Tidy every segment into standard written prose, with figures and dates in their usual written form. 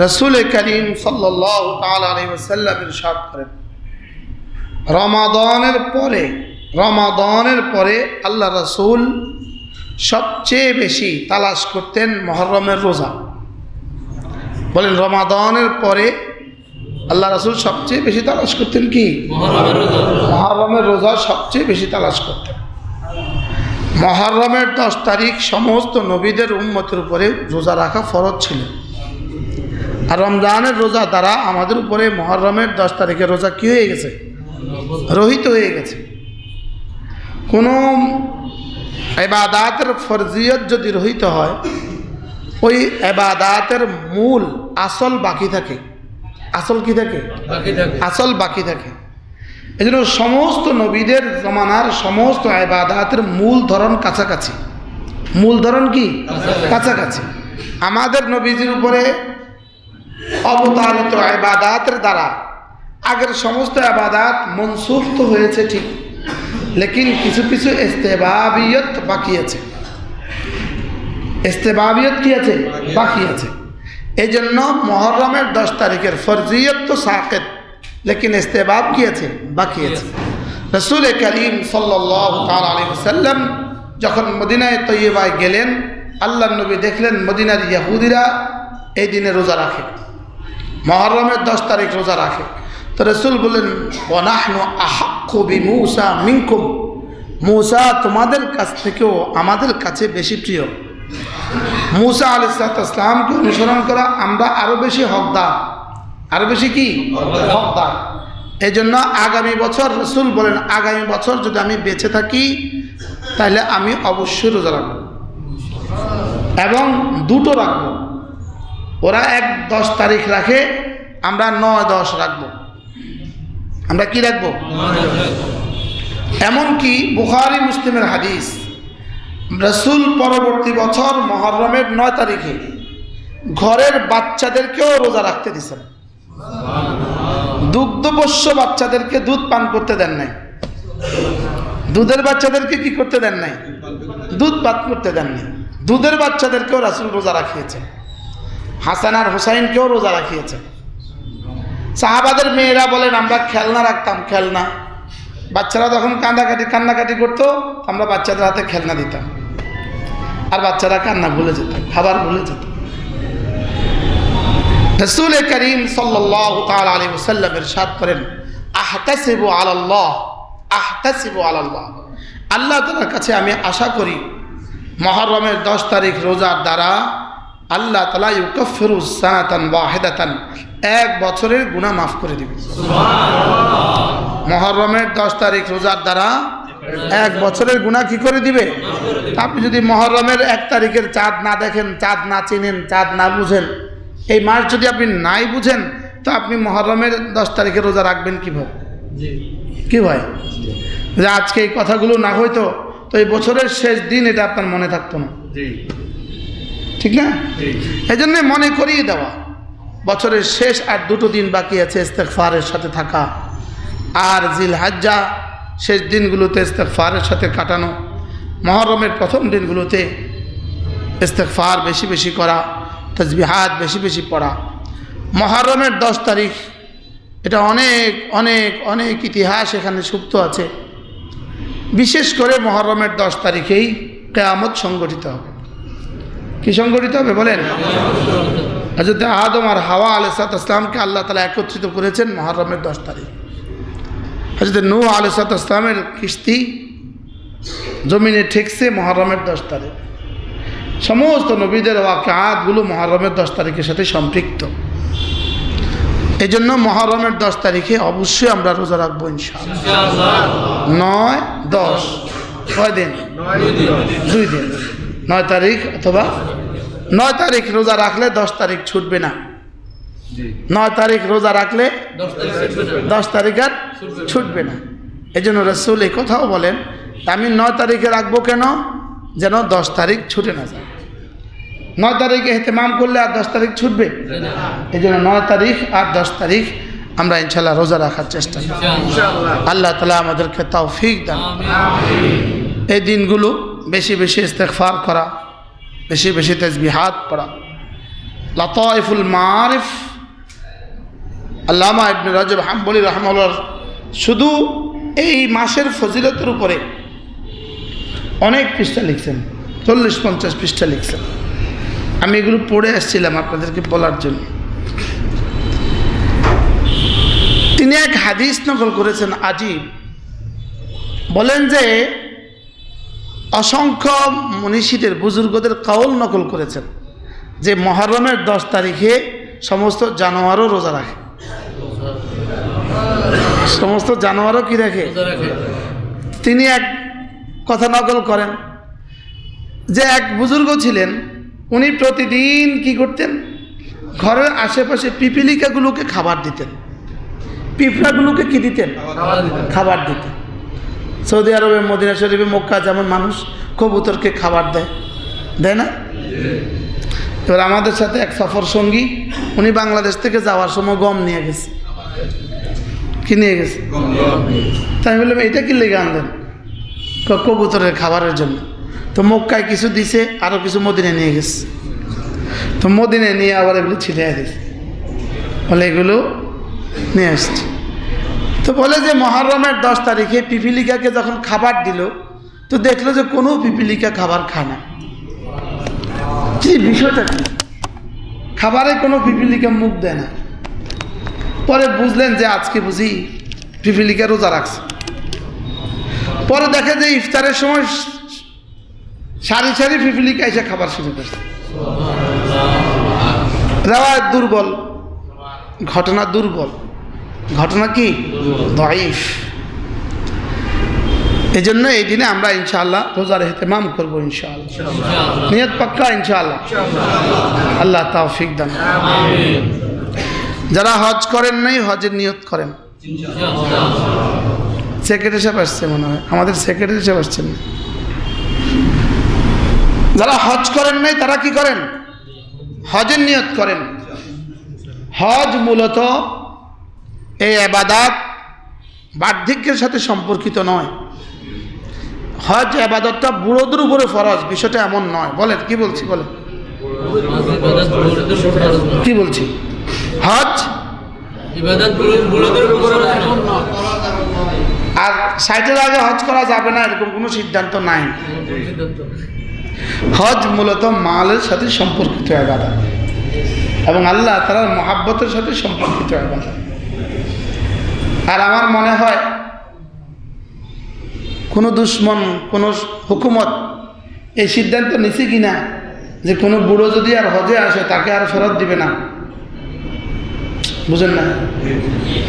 রাসূল করিম সাল্লাল্লাহু তাআলা আলাইহি ওয়াসাল্লাম ইরশাদ করেন, রমাদানের পরে আল্লাহ রাসূল সবচেয়ে বেশি তালাশ করতেন মুহররমের রোজা। বলেন, রমাদানের পরে আল্লাহ রাসূল সবচেয়ে বেশি তালাশ করতেন কি? মুহররমের রোজা সবচেয়ে বেশি তালাশ করতেন। মুহররমের 10 তারিখ সমস্ত নবীদের উম্মতের উপরে রোজা রাখা ফরজ ছিল। আর রমজানের রোজা দ্বারা আমাদের উপরে মুহররমের 10 তারিখের রোজা কি হয়ে গেছে? রহিত হয়ে গেছে। কোনো ইবাদাতের ফরজিয়ত যদি রহিত হয়, ওই ইবাদাতের মূল আসল বাকি থাকে। আসল কি থাকে? আসল বাকি থাকে। এই জন্য সমস্ত নবীদের জমানার সমস্ত ইবাদাতের মূল ধরন কাছাকাছি। মূল ধরন কি? কাছাকাছি। আমাদের নবীজির উপরে অবতারিত ইবাদাতের দ্বারা আগের সমস্ত ইবাদাত মনসুখ তো হয়েছে ঠিক, লেকিন কিছু কিছু ইস্তেবাবিয়ত বাকি আছে। ইস্তেবাবিয়ত কি আছে? বাকি আছে। এই জন্য মুহররমের 10 তারিখের ফরজিয়ত তো সাকিত, লেকিন ইস্তেবাব কি আছে? বাকি আছে। রাসূল করিম সাল্লাল্লাহু তাআলা আলাইহি ওয়াসাল্লাম যখন মদিনায় তৈয়বায় গেলেন, আল্লাহর নবী দেখলেন মদিনার ইহুদিরা এই দিনে রোজা রাখে, মুহররমের 10 তারিখ রোজা রাখে। তো রাসূল বললেন, ওয়ানাহনু আহাক্কু বিমূসা মিনকুম, মূসা তোমাদের কাছ থেকেও আমাদের কাছে বেশি প্রিয়। মূসা আলাইহিস সালামকে অনুসরণ করা আমরা আরো বেশি হকদার। আরো বেশি কি? হকদার। এই জন্য আগামী বছর রাসূল বলেন, আগামী বছর যদি আমি বেঁচে থাকি তাহলে আমি অবশ্যই রোজা রাখবো, এবং দুটো রাখবো। ওরা 10 তারিখ রাখে, আমরা 9-10 রাখবো। আমরা কি রাখবো? এমনকি বুখারী মুসলিমের হাদিস, রাসূল পরবর্তী বছর মুহররমের 9 তারিখে ঘরের বাচ্চাদেরকেও রোজা রাখতে দিয়েছেন। দুগ্ধপোষ্য বাচ্চাদেরকে দুধ পান করতে দেন নাই। দুধের বাচ্চাদেরকে কি করতে দেন নাই? দুধ পান করতে দেন নাই। দুধের বাচ্চাদেরকেও রাসূল রোজা রাখিয়েছেন। হাসান আর হুসাইনকেও রোজা রাখিয়েছেন। সাহাবাদের মেয়েরা বলেন, আমরা খেলনা রাখতাম, খেলনা। বাচ্চারা যখন কান্নাকাটি করতো, আমরা বাচ্চাদের হাতে খেলনা দিতাম, আর বাচ্চারা কান্না ভুলে যেত, খাবার ভুলে যেত। রাসূল করিম সাল্লাল্লাহু তাআলা আলাইহি ওয়াসাল্লাম ইরশাদ করেন, আহতাসিবু আলাল্লাহ, আহতাসিবু আলাল্লাহ, আল্লাহ তাআলার কাছে আমি আশা করি মুহররমের 10 তারিখ রোজার দ্বারা আল্লাহ তাআলা ইউকাফিরু সানাতান ওয়াহিদাতান, 1 বছরের গুনাহ মাফ করে দিবেন। সুবহানাল্লাহ। মুহররমের 10 তারিখ রোজার দ্বারা 1 বছরের গুনাহ কি করে দিবে? আপনি যদি মুহররমের 1 তারিখের চাঁদ না দেখেন, চাঁদ না চিনেন, চাঁদ না বুঝেন, এই মাস যদি আপনি নাই বুঝেন, তো আপনি মুহররমের 10 তারিখে রোজা রাখবেন কিভাবে? কি ভাই, যে আজকে এই কথাগুলো না হইতো তো এই বছরের শেষ দিন এটা আপনার মনে থাকতো না, ঠিক না? এই জন্য মনে করিয়ে দেওয়া, বছরের শেষ আর 2টো দিন বাকি আছে ইস্তেগফারের সাথে থাকা, আর জিলহজ্জা শেষ দিনগুলোতে ইস্তেগফারের সাথে কাটানো, মুহররমের প্রথম দিনগুলোতে ইস্তেগফার বেশি বেশি করা, তাসবিহাত বেশি বেশি পড়া। মুহররমের 10 তারিখ এটা অনেক অনেক অনেক ইতিহাস এখানে সুপ্ত আছে। বিশেষ করে মুহররমের 10 তারিখেই কিয়ামত সংগঠিত হবে। কি সংগঠিত হবে বলেন? হযরত আদম আর হাওয়া আলাইহিস সালামকে আল্লাহ তাআলা একত্রিত করেছেন মুহররমের 10 তারিখ। হযরত নূহ আলাইহিস সালামের কিস্তি জমিনে ঠেকছে মুহররমের 10 তারিখ। সমস্ত নবীদের ওয়াকিয়াতগুলো মুহররমের 10 তারিখের সাথে সম্পৃক্ত। এই জন্য মুহররমের 10 তারিখে অবশ্যই আমরা রোজা রাখবো ইনশাআল্লাহ। 9-10 কয় দিন? 2 দিন। 9 তারিখ অথবা 9 তারিখ রোজা রাখলে 10 তারিখ ছুটবে না। 9 তারিখ রোজা রাখলে 10 তারিখ আর ছুটবে না। এই জন্য রাসূল এই কথাও বলেন, আমি 9 তারিখে রাখবো কেন? যেন 10 তারিখ ছুটে না যায়। 9 তারিখে ইহতিমাম করলে আর 10 তারিখ ছুটবে? এই জন্য 9 তারিখ আর 10 তারিখ আমরা ইনশাআল্লাহ রোজা রাখার চেষ্টা করব। আল্লাহ তাআলা আমাদেরকে তৌফিক দান। এই দিনগুলো বেশি বেশি ইস্তেগফার করা, বেশি বেশি তাসবিহাত পড়া, লাতাইফুল মারিফ আল্লামা ইবনে রাজব হাম্বলি রাহমাহুল্লাহ শুধু এই মাসের ফজিলতের উপরে অনেক পৃষ্ঠা লিখছেন, 40-50 পৃষ্ঠা লিখছেন। আমি এগুলো পড়ে আসছিলাম আপনাদেরকে বলার জন্য। তিনি এক হাদিস নকল করেছেন আজীব। বলেন যে অসংখ্য মনীষীদের বুজুর্গদের কাউল নকল করেছেন যে মুহররমের 10 তারিখে সমস্ত জানোয়ারও রোজা রাখে। সমস্ত জানোয়ারও কি রাখে? তিনি এক কথা নকল করেন যে এক বুজুর্গ ছিলেন, উনি প্রতিদিন কি করতেন, ঘরের আশেপাশে পিপিলিকাগুলোকে খাবার দিতেন। পিঁপড়াগুলোকে কি দিতেন? খাবার দিতেন। সৌদি আরবে, মদিনা শরীফে, মক্কা যেমন মানুষ কবুতরকে খাবার দেয়, দেয় না? এবার আমাদের সাথে এক সফর সঙ্গী, উনি বাংলাদেশ থেকে যাওয়ার সময় গম নিয়ে গেছে। কি নিয়ে গেছে? তাই আমি বললাম এটা কি লেগে আনলেন? কবুতরের খাবারের জন্য। তো মক্কায় কিছু দিছে, আরও কিছু মদিনায় নিয়ে গেছে। তো মদিনায় নিয়ে আবার এগুলো ছিটিয়ে দিছে, বলে এগুলো নিয়ে আসছে। তো বলে যে মুহররমের 10 তারিখে পিপিলিকাকে যখন খাবার দিল, তো দেখলো যে কোনো পিপিলিকা খাবার খায় না। কি বিষয়টা কি? খাবারে কোনো পিপিলিকা মুখ দেয় না। পরে বুঝলেন যে আজকে বুঝি পিপিলিকা রোজা রাখছে। পরে দেখে যে ইফতারের সময় সারি সারি পিপিলিকা এসে খাবার শুরু করছে। রেওয়ায়াত দুর্বল, ঘটনা দুর্বল, ঘটনা কি দাঈফ। এই জন্য এই দিনে আমরা ইনশাআল্লাহ রোজার ইহতিমাম করবো ইনশাআল্লাহ। নিয়ত পাক্কা ইনশাআল্লাহ। আল্লাহ তৌফিক দান। যারা হজ করেন নাই, হজের নিয়ত করেন। সেক্রেটারি সাহেব আসছে মনে হয়, আমাদের সেক্রেটারি সাহেব আসছেন। যারা হজ করেন নাই তারা কি করেন? হজের নিয়ত করেন। হজ মূলত এই ইবাদত বার্ধক্যের সাথে সম্পর্কিত নয়। হজ ইবাদতটা বুড়োদের উপরে ফরজ, বিষয়টা এমন নয়। বলেন কি বলছি? বলেন কি বলছি? হজ আর 60-এর আগে হজ করা যাবে না এরকম কোনো সিদ্ধান্ত নাই। হজ মূলত মালের সাথে সম্পর্কিত ইবাদত এবং আল্লাহ তাআলার মহাব্বতের সাথে সম্পর্কিত ইবাদত। আর আমার মনে হয় কোনো দুশ্মন, কোনো হুকুমত এই সিদ্ধান্ত নিছে কিনা যে কোনো বুড়ো যদি আর হজে আসে তাকে আর ফেরত দিবে না। বুঝেন না?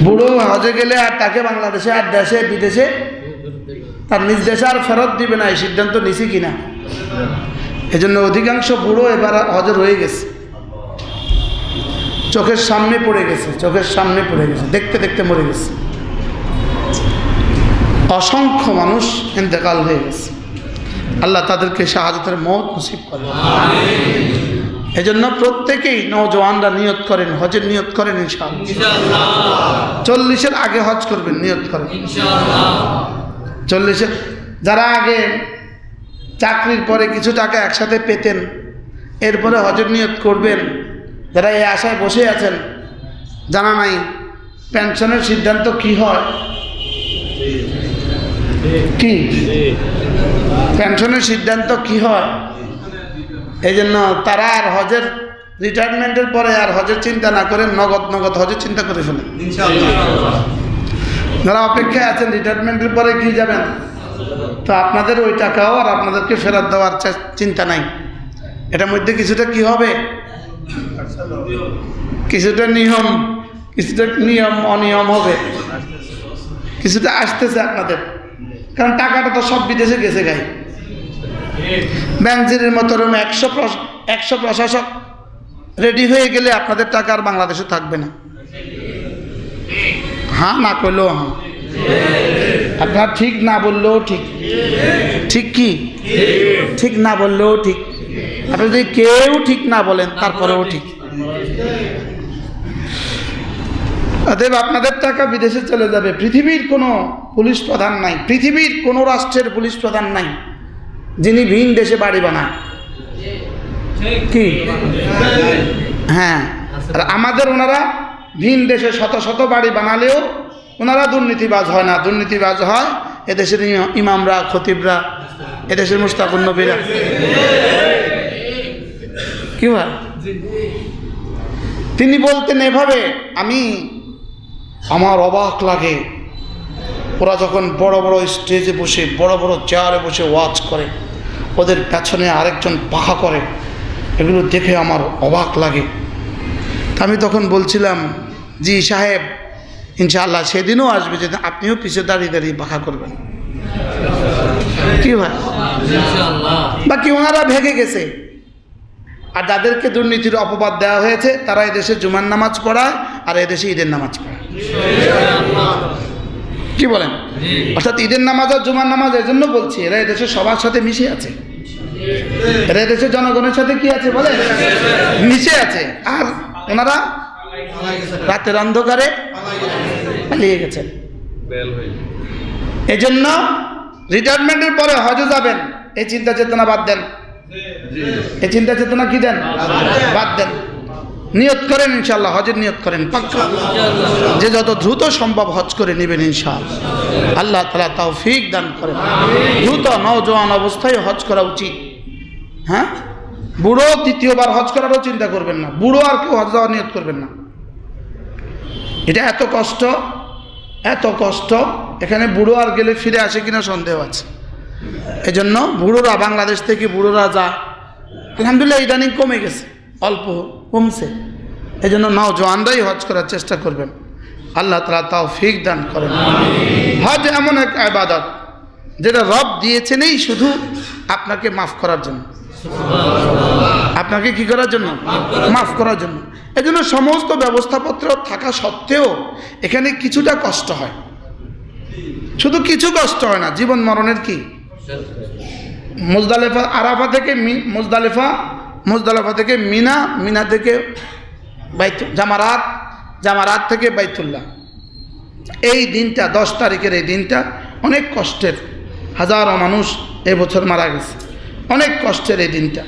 বুড়ো হজে গেলে আর তাকে বাংলাদেশে আর দেশে বিদেশে তার নিজ দেশে আর ফেরত দিবে না, এই সিদ্ধান্ত নিছে কিনা। এজন্য অধিকাংশ বুড়ো এবার হজে রয়ে গেছে, চোখের সামনে পড়ে গেছে, চোখের সামনে পড়ে গেছে, দেখতে দেখতে মরে গেছে। অসংখ্য মানুষ ইন্তেকাল হয়ে গেছে। আল্লাহ তাদেরকে শাহাদাতের মওত নসিব করেন। এজন্য প্রত্যেকেই নওজওয়ানরা নিয়ত করেন, হজের নিয়ত করেন ইনশাআল্লাহ। 40-এর আগে হজ করবেন, নিয়ত করেন ইনশাআল্লাহ। 40-এর যারা আগে চাকরির পরে কিছু টাকা একসাথে পেতেন, এরপরে হজের নিয়ত করবেন। যারা এই আশায় বসে আছেন, জানা নাই পেনশনের সিদ্ধান্ত কি হয়, কি পেনশনের সিদ্ধান্ত কি হয়, এই জন্য তারা আর হজের রিটায়ারমেন্টের পরে আর হজের চিন্তা না করে নগদ হজের চিন্তা করে ফেলেন। যারা অপেক্ষায় আছেন রিটায়ারমেন্টের পরে কি যাবেন, তো আপনাদের ওই টাকাও আর আপনাদেরকে ফেরত দেওয়ার চিন্তা নাই। এটার মধ্যে কিছুটা কি হবে, কিছুটা নিয়ম অনিয়ম হবে, কিছুটা আসতেছে আপনাদের। কারণ টাকাটা তো সব বিদেশে গেছে গাই। ব্যাংকের মতো 100 প্রশাসক রেডি হয়ে গেলে আপনাদের টাকা আর বাংলাদেশে থাকবে না। হ্যাঁ না করলেও হ্যাঁ, আপনার ঠিক না বললেও ঠিক, ঠিক কি ঠিক না বললেও ঠিক, আপনি যদি কেউ ঠিক না বলেন তারপরেও ঠিক। অতএব আপনাদের টাকা বিদেশে চলে যাবে। পৃথিবীর কোনো পুলিশ প্রধান নাই, পৃথিবীর কোনো রাষ্ট্রের পুলিশ প্রধান নাই যিনি ভিন দেশে বাড়ি বানায়। কি হ্যাঁ, আর আমাদের ওনারা ভিন দেশে শত শত বাড়ি বানালেও ওনারা দুর্নীতিবাজ হয় না, দুর্নীতিবাজ হয় এদেশের ইমামরা, খতিবরা, এদেশের মুস্তাকুন নবীরা। কি হয়? তিনি বলতেন এভাবে, আমার অবাক লাগে ওরা যখন বড় বড় স্টেজে বসে, বড় বড় চেয়ারে বসে ওয়াজ করে, ওদের পেছনে আরেকজন পাখা করে, এগুলো দেখে আমার অবাক লাগে। আমি তখন বলছিলাম, জি সাহেব, ইনশাআল্লাহ সেদিনও আসবে যেদিন আপনিও পিছে দাঁড়িয়ে দাঁড়িয়ে পাখা করবেন। কি ভাই, বাকি ওনারা ভেগে গেছে। আর যাদেরকে দুর্নীতির অপবাদ দেওয়া হয়েছে তারা এদেশে জুমার নামাজ পড়ায় আর এদেশে ঈদের নামাজ পড়ায়। কি বলেন? অর্থাৎ ঈদের নামাজ আর জুমার নামাজ এর জন্য বলছি, এরা এদেশে সবার সাথে মিশে আছে, এরা এদেশের জনগণের সাথে কি আছে বলে মিশে আছে। আর ওনারা রাতের অন্ধকারে পালিয়ে গেছেন। এই জন্য রিটায়ারমেন্টের পরে হজে যাবেন, এই চিন্তা চেতনা বাদ দেন। এই চিন্তা চেতনা কি দেন? বাদ দেন। নিয়ত করেন ইনশাআল্লাহ, হজের নিয়ত করেন পাক্কা, যে যত দ্রুত সম্ভব হজ করে নেবেন ইনশাআল্লাহ। আল্লাহ তাআলা তৌফিক দান করেন। দ্রুত নওজোয়ান অবস্থায় হজ করা উচিত। হ্যাঁ, বুড়ো দ্বিতীয়বার হজ করারও চিন্তা করবেন না, বুড়ো আর কেউ হজ যাওয়ার নিয়ত করবেন না। এটা এত কষ্ট, এত কষ্ট, এখানে বুড়ো আর গেলে ফিরে আসে কিনা সন্দেহ আছে। এই জন্য বুড়োরা, বাংলাদেশ থেকে বুড়োরা যায়, আলহামদুলিল্লাহ ইদানিং কমে গেছে, অল্প কমছে। এই জন্য নওজোয়ানরাই হজ করার চেষ্টা করবেন। আল্লাহ তাআলা তৌফিক দান করেন। হজ এমন এক ইবাদত যেটা রব দিয়েছেনই শুধু আপনাকে মাফ করার জন্য, আপনাকে কি করার জন্য? মাফ করার জন্য। এই জন্য সমস্ত ব্যবস্থাপত্র থাকা সত্ত্বেও এখানে কিছুটা কষ্ট হয়, শুধু কিছু কষ্ট হয় না, জীবন মরণের কি। মুজদালিফা, আরাফা থেকে মুজদালিফা থেকে মিনা, মিনা থেকে জামারাত, জামারাত থেকে বাইতুল্লাহ। এই দিনটা 10 তারিখের এই দিনটা অনেক কষ্টের, হাজারো মানুষ এবছর মারা গেছে, অনেক কষ্টের এই দিনটা।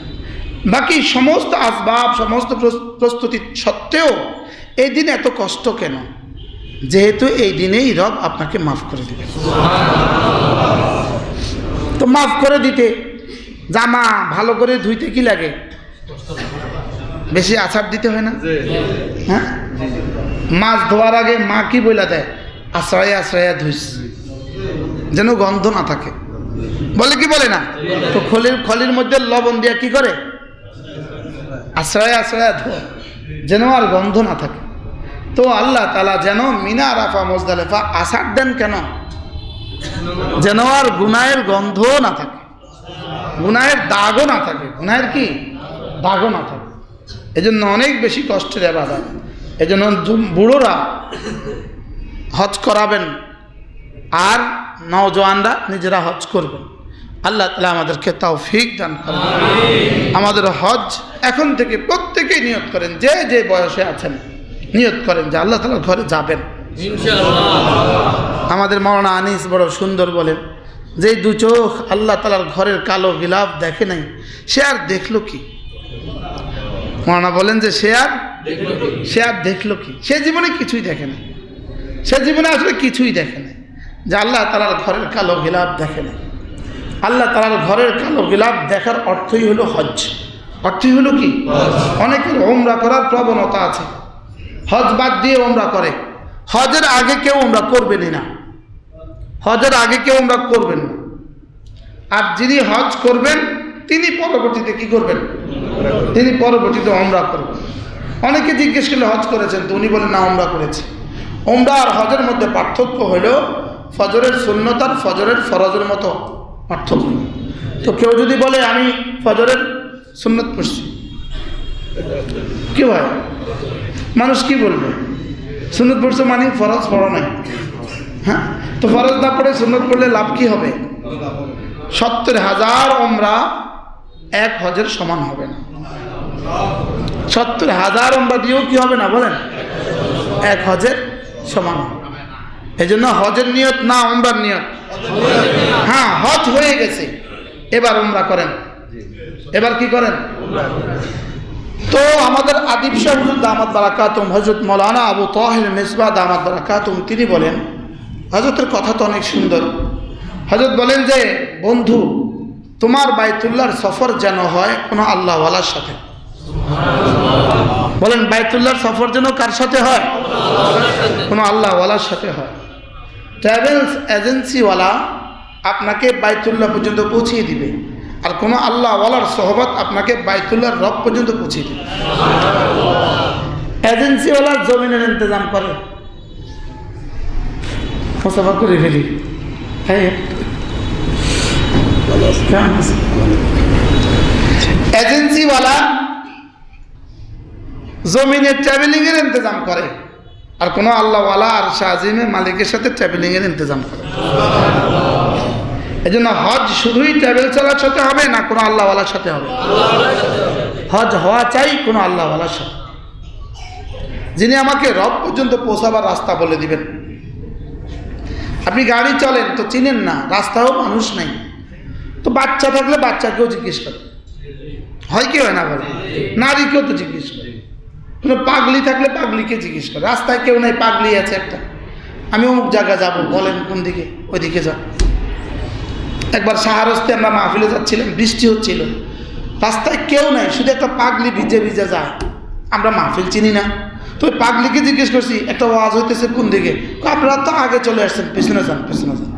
বাকি সমস্ত আসবাব, সমস্ত প্রস্তুতি সত্ত্বেও এই দিন এত কষ্ট কেন? যেহেতু এই দিনেই রব আপনাকে মাফ করে দেবে। তো মাফ করে দিতে জামা ভালো করে ধুইতে কি লাগে? বেশি আছাড় দিতে হয় না? হ্যাঁ, মাছ ধোয়ার আগে মা কি বইলা দেয়? আশ্রয়ে আশ্রয়া ধুইস, যেন গন্ধ না থাকে, বলে কি বলে না? তো খলির মধ্যে লবণ দিয়া কি করে? আশ্রয়ে আশ্রয়া ধো, যেন আর গন্ধ না থাকে। তো আল্লাহ তাআলা যেন মিনা, আরাফা, মুজদালিফা আছাড় দেন কেন? যেন আর গুনাহের গন্ধ না থাকে, গুনাহের দাগও না থাকে, গুনাহের কি দাগও না থাকে। এজন্য অনেক বেশি কষ্টের ইবাদত। এজন্য বুড়োরা হজ করাবেন আর নওজোয়ানরা নিজেরা হজ করবেন। আল্লাহ তাআলা আমাদেরকে তৌফিক দান করেন। আমাদের হজ এখন থেকে প্রত্যেকেই নিয়ত করেন, যে যে বয়সে আছেন নিয়ত করেন যে আল্লাহ তাআলার ঘরে যাবেন ইনশাআল্লাহ। আমাদের মাওলানা আনিস বড় সুন্দর বলেন, যে দু চোখ আল্লাহ তাআলার ঘরের কালো গিলাফ দেখে নাই, সে আর দেখলো কি? মাওলানা বলেন যে সে আর দেখলো কি? সে জীবনে কিছুই দেখে না, সে জীবনে আসলে কিছুই দেখে না, যে আল্লাহ তাআলার ঘরের কালো গিলাফ দেখে না। আল্লাহ তাআলার ঘরের কালো গিলাফ দেখার অর্থই হলো হজ। অর্থই হলো কি? অনেকের ওমরা করার প্রবণতা আছে, হজ বাদ দিয়ে ওমরা করে। হজের আগে কেউ ওমরা করবেনই না, হজের আগে কেউ ওমরা করবেন না। আর যিনি হজ করবেন তিনি পরবর্তীতে কি করবেন? তিনি পরবর্তীতে ওমরা করবেন। অনেকে জিজ্ঞেস করলে হজ করেছেন, তো উনি বলেন না ওমরা করেছি। ওমরা আর হজের মধ্যে পার্থক্য হলো ফজরের সুন্নত আর ফজরের ফরজের মতো পার্থক্য। তো কেউ যদি বলে আমি ফজরের সুন্নত পড়ছি, কি হয়? মানুষ কি বলবে? সুন্নত পড়ছে মানে ফরজ পড়া নাই। হ্যাঁ, তো ফরজ না পড়ে সুন্নত পড়লে লাভ কি হবে? 70,000 ওমরা এক হজের সমান হবে না। 70,000 ওমরা দিয়েও কি হবে না বলেন? এক হজের সমান হবে। এই জন্য হজের নিয়ত না ওমরার নিয়ত। হ্যাঁ, হজ হয়ে গেছে, এবার ওমরা করেন। এবার কি করেন? তো আমাদের আদিব শাহ হুজুর দামাত বারাকাতুম, হযরত মাওলানা আবু তাহির মিসবাহ দামাত বারাকাতুম, তিনি বলেন, হযরতের কথা তো অনেক সুন্দর। হযরত বলেন যে বন্ধু, তোমার বাইতুল্লাহর সফর যেন হয় কোনো আল্লাহওয়ালার সাথে। বলেন বাইতুল্লাহর সফর যেন কার সাথে হয়? কোনো আল্লাহওয়ালার সাথে হয়। ট্রাভেলস এজেন্সিওয়ালা আপনাকে বাইতুল্লাহ পর্যন্ত পৌঁছিয়ে দিবে, আর কোনো আল্লাহওয়ালার সোহবত আপনাকে বাইতুল্লাহর রব পর্যন্ত পৌঁছিয়ে দিবে। এজেন্সিওয়ালার জমিনের ইন্তজাম করে, মুসাফা করে ফেলি। এজেন্সিওয়ালা জমিনের ট্রাভেলিংয়ের ইন্তজাম করে, আর কোনো আল্লাহওয়ালা আর শাহজিমে মালিকের সাথে ট্রাভেলিংয়ের ইন্তজাম করে। এই জন্য হজ শুধুই ট্রাভেল চালার সাথে হবে না, কোনো আল্লাহওয়ালার সাথে হবে। হজ হওয়া চাই কোনো আল্লাহওয়ালার সাথে, যিনি আমাকে রব পর্যন্ত পৌঁছাবার রাস্তা বলে দিবেন। আপনি গাড়ি চলেন তো চিনেন না, রাস্তাও মানুষ নাই, তো বাচ্চা থাকলে বাচ্চাকেও জিজ্ঞেস করে, হয় কি হয় না বলে, নারীকেও তো জিজ্ঞেস করে, কোনো পাগলি থাকলে পাগলিকে জিজ্ঞেস করে। রাস্তায় কেউ নাই, পাগলি আছে একটা, আমি অমুক জায়গায় যাব, বলেন কোন দিকে, ওই দিকে যান। একবার শাহরস্তে আমরা মাহফিলে যাচ্ছিলাম, বৃষ্টি হচ্ছিল, রাস্তায় কেউ নাই, শুধু একটা পাগলি ভিজে ভিজে যায়। আমরা মাহফিল চিনি না, তো ওই পাগলিকে জিজ্ঞেস করছি একটা ওয়াজ হইতেছে কোন দিকে, আপনারা তো আগে চলে আসছেন, পেছনে যান পেছনে যান।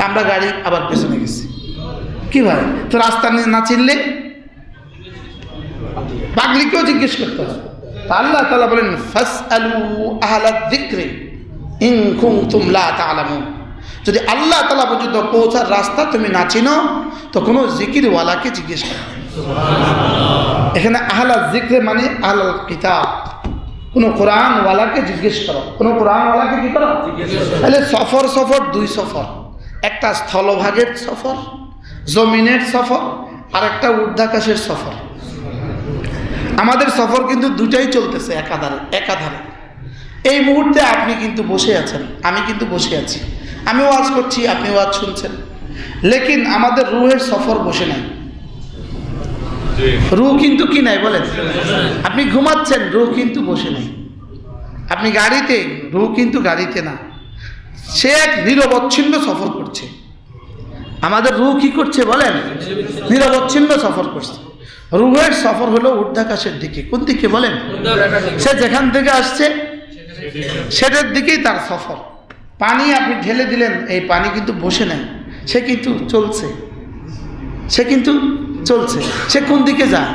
আমরা গাড়ি আবার পেছনে গেছি। কি ভাই, তো রাস্তা না চিনলে পাগলিকেও জিজ্ঞেস করতে হবে। আল্লাহ তাআলা বলেন ফাসআলু আহলায যিকরি ইন কুনতুম লা তা'লামুন। যদি আল্লাহ তাআলা পর্যন্ত পৌঁছার রাস্তা তুমি না চিনো, তো কোনো জিকিরওয়ালাকে জিজ্ঞেস করো। এখানে আহলা যিকরে মানে আহলাল কিতাব, কোনো কোরআনওয়ালাকে জিজ্ঞেস করো। কোনো কোরআনওয়ালাকে কি করো? তাহলে সফর দুই সফর, একটা স্থলভাগের সফর, জমিনের সফর, আর একটা ঊর্ধ্বাকাশের সফর। আমাদের সফর কিন্তু দুটাই চলতেছে একাধারে। এই মুহূর্তে আপনি কিন্তু বসে আছেন, আমি কিন্তু বসে আছি, আমি ওয়াজ করছি, আপনি ওয়াজ শুনছেন, লেকিন আমাদের রুহের সফর বসে নাই। রুহ কিন্তু কি নাই বলেন? আপনি ঘুমাচ্ছেন, রুহ কিন্তু বসে নাই। আপনি গাড়িতে, রুহ কিন্তু গাড়িতে না, সে এক নিরবচ্ছিন্ন সফর করছে। আমাদের রুহ কি করছে বলেন? নিরবচ্ছিন্ন সফর করছে। রুহের সফর হলো ঊর্ধ্বাকাশের দিকে। কোন দিকে বলেন? সে যেখান থেকে আসছে সেটার দিকেই তার সফর। পানি আপনি ঢেলে দিলেন, এই পানি কিন্তু বসে নাই, সে কিন্তু চলছে, সে কোন দিকে যায়?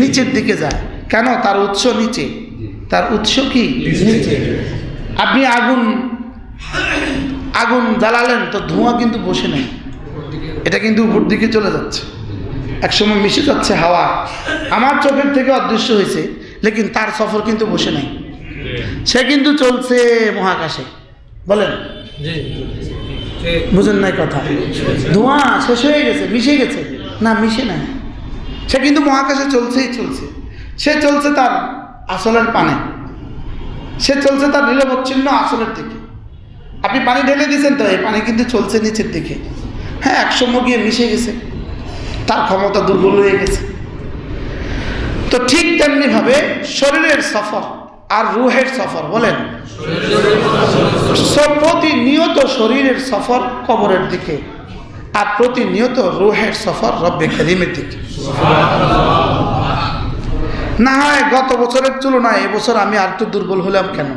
নিচের দিকে যায়। কেন? তার উৎস নিচে, তার উৎস কি নিচে। আপনি আগুন জ্বালালেন, তো ধোঁয়া কিন্তু বসে নাই, এটা কিন্তু উপর দিকে চলে যাচ্ছে, একসময় মিশে যাচ্ছে হাওয়া, আমার চোখের থেকে অদৃশ্য হয়েছে, লেকিন তার সফর কিন্তু বসে নাই, সে কিন্তু চলছে মহাকাশে। বলেন বুঝেন নাই কথা? ধোঁয়া শেষ হয়ে গেছে, মিশে গেছে না? মিশে নাই, সে কিন্তু মহাকাশে চলছে। সে চলছে তার আসলের পানে, সে চলছে তার নিরবচ্ছিন্ন আসলের দিকে। আপনি পানি ঢেলে দিয়েছেন, তো এই পানি কিন্তু চলছে নিচের দিকে। হ্যাঁ, একসময় গিয়ে মিশে গেছে, তার ক্ষমতা দুর্বল হয়ে গেছে। তো ঠিক তেমনি ভাবে শরীরের সফর আর রুহের সফর। বলেন প্রতিনিয়ত শরীরের সফর কবরের দিকে, আর প্রতিনিয়ত রুহের সফর রব্বে কারীমের দিকে। না হয় গত বছরের তুলনায় এবছর আমি আর একটু দুর্বল হলাম কেন?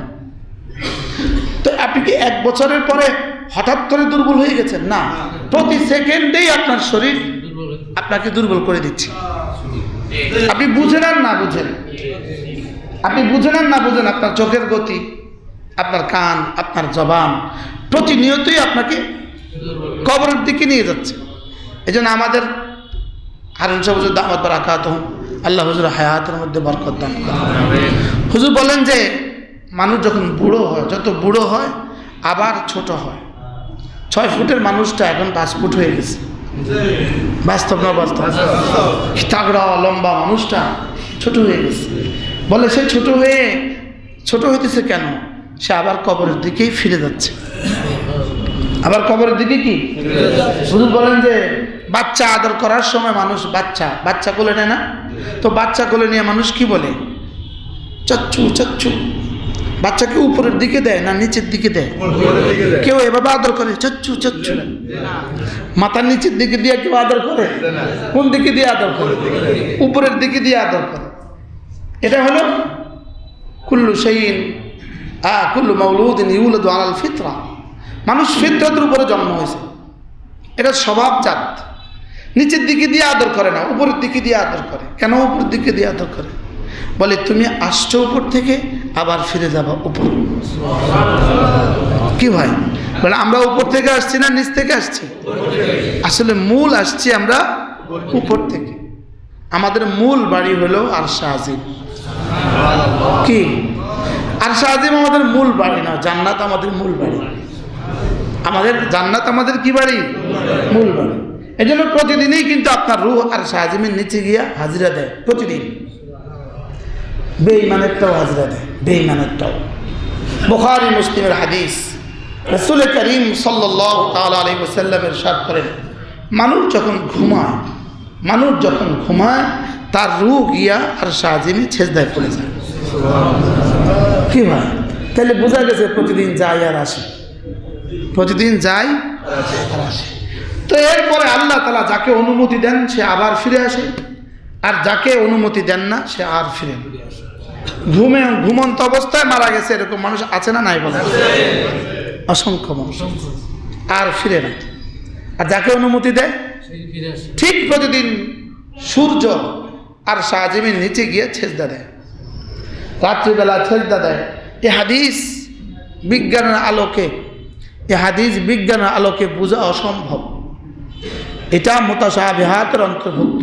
তো আপনি কি এক বছরের পরে হঠাৎ করে দুর্বল হয়ে গেছেন? না, প্রতি সেকেন্ডেই আপনার শরীর আপনাকে দুর্বল করে দিচ্ছে। আপনি বুঝেন আর না বুঝেন, আপনার চোখের গতি, আপনার কান, আপনার জবান প্রতিনিয়তই আপনাকে কবরের দিকে নিয়ে যাচ্ছে। এই জন্য আমাদের হারুন সাহেব হুজুর দাওয়াত বারাকাতুহ, আল্লাহ হুজুর হায়াতের মধ্যে বরকত দান করেন। হুজুর বলেন যে মানুষ যখন বুড়ো হয়, যত বুড়ো হয় আবার ছোট হয়। 6 ফুটের মানুষটা এখন 5 ফুট হয়ে গেছে। বাস্তব না বাস্তব? তাগড়া লম্বা মানুষটা ছোট হয়ে গেছে। বলে সে ছোট হইতেছে কেন? সে আবার কবরের দিকেই ফিরে যাচ্ছে। আবার কবরের দিকে কি? হুজুর বলেন যে বাচ্চা আদর করার সময় মানুষ বাচ্চা কোলে নেয় না? তো বাচ্চা কোলে নিয়ে মানুষ কি বলে? চাচ্চু চাচ্চু। বাচ্চাকে উপরের দিকে দেয় না নিচের দিকে দেয়? কেউ এভাবে আদর করে চাচ্চু চাচ্চু, মাথার নিচের দিকে দিয়ে কেউ আদর করে? কোন দিকে দিয়ে আদর করে? উপরের দিকে দিয়ে আদর করে। এটা হলো কুল্লু শাইইন কুল্লু মাউলুদিন ইউলাদু আলাল ফিতরা। মানুষ ফিতরাতের উপরে জন্ম হয়েছে, এটা স্বভাবজাত। নিচের দিকে দিয়ে আদর করে না, উপরের দিকে দিয়ে আদর করে। কেন উপরের দিকে দিয়ে আদর করে? বলে তুমি আসছো উপর থেকে, আবার ফিরে যাবা উপর। কি ভাই বলে আমরা উপর থেকে আসছি না নিচ থেকে আসছি? আসলে মূল আসছি আমরা উপর থেকে। আমাদের মূল বাড়ি হলো আরশে আজিম। কি আরশে আজিম আমাদের মূল বাড়ি না, জান্নাত আমাদের মূল বাড়ি। আমাদের জান্নাত আমাদের কি বাড়ি? মূল বাড়ি। এই জন্য প্রতিদিনই কিন্তু আপনার রূহ আরশে আজিমের নিচে গিয়া হাজিরা দেয়। প্রতিদিন বেঈমানেরটাও হাজিরা দেয়, বেঈমানেরটাও। বুখারী মুসলিমের হাদিস, রাসূল করিম সাল্লাল্লাহু তাআলা আলাইহি ওয়াসাল্লাম ইরশাদ করেন, মানুষ যখন ঘুমায় তার রূহ গিয়া আরশে আজিমে সেজদায় পড়ে যায়। কি হয়? তাহলে বোঝা গেছে প্রতিদিন যায় আর আসে, প্রতিদিন যায় আর আসে। তো এরপরে আল্লাহ তাআলা যাকে অনুমতি দেন সে আবার ফিরে আসে, আর যাকে অনুমতি দেন না সে আর ফিরে না। ঘুমন্ত অবস্থায় মারা গেছে এরকম মানুষ আছে না নাই? বলে অসংখ্য মানুষ, আর ফিরে না। আর যাকে অনুমতি দেয় ঠিক প্রতিদিন সূর্য আর আরশে নিচে গিয়ে সেজদা দেয়, রাত্রিবেলা সেজদা দেয়। এই হাদিস বিজ্ঞানের আলোকে বোঝা অসম্ভব। এটা মুতাশাবিহাতের অন্তর্ভুক্ত।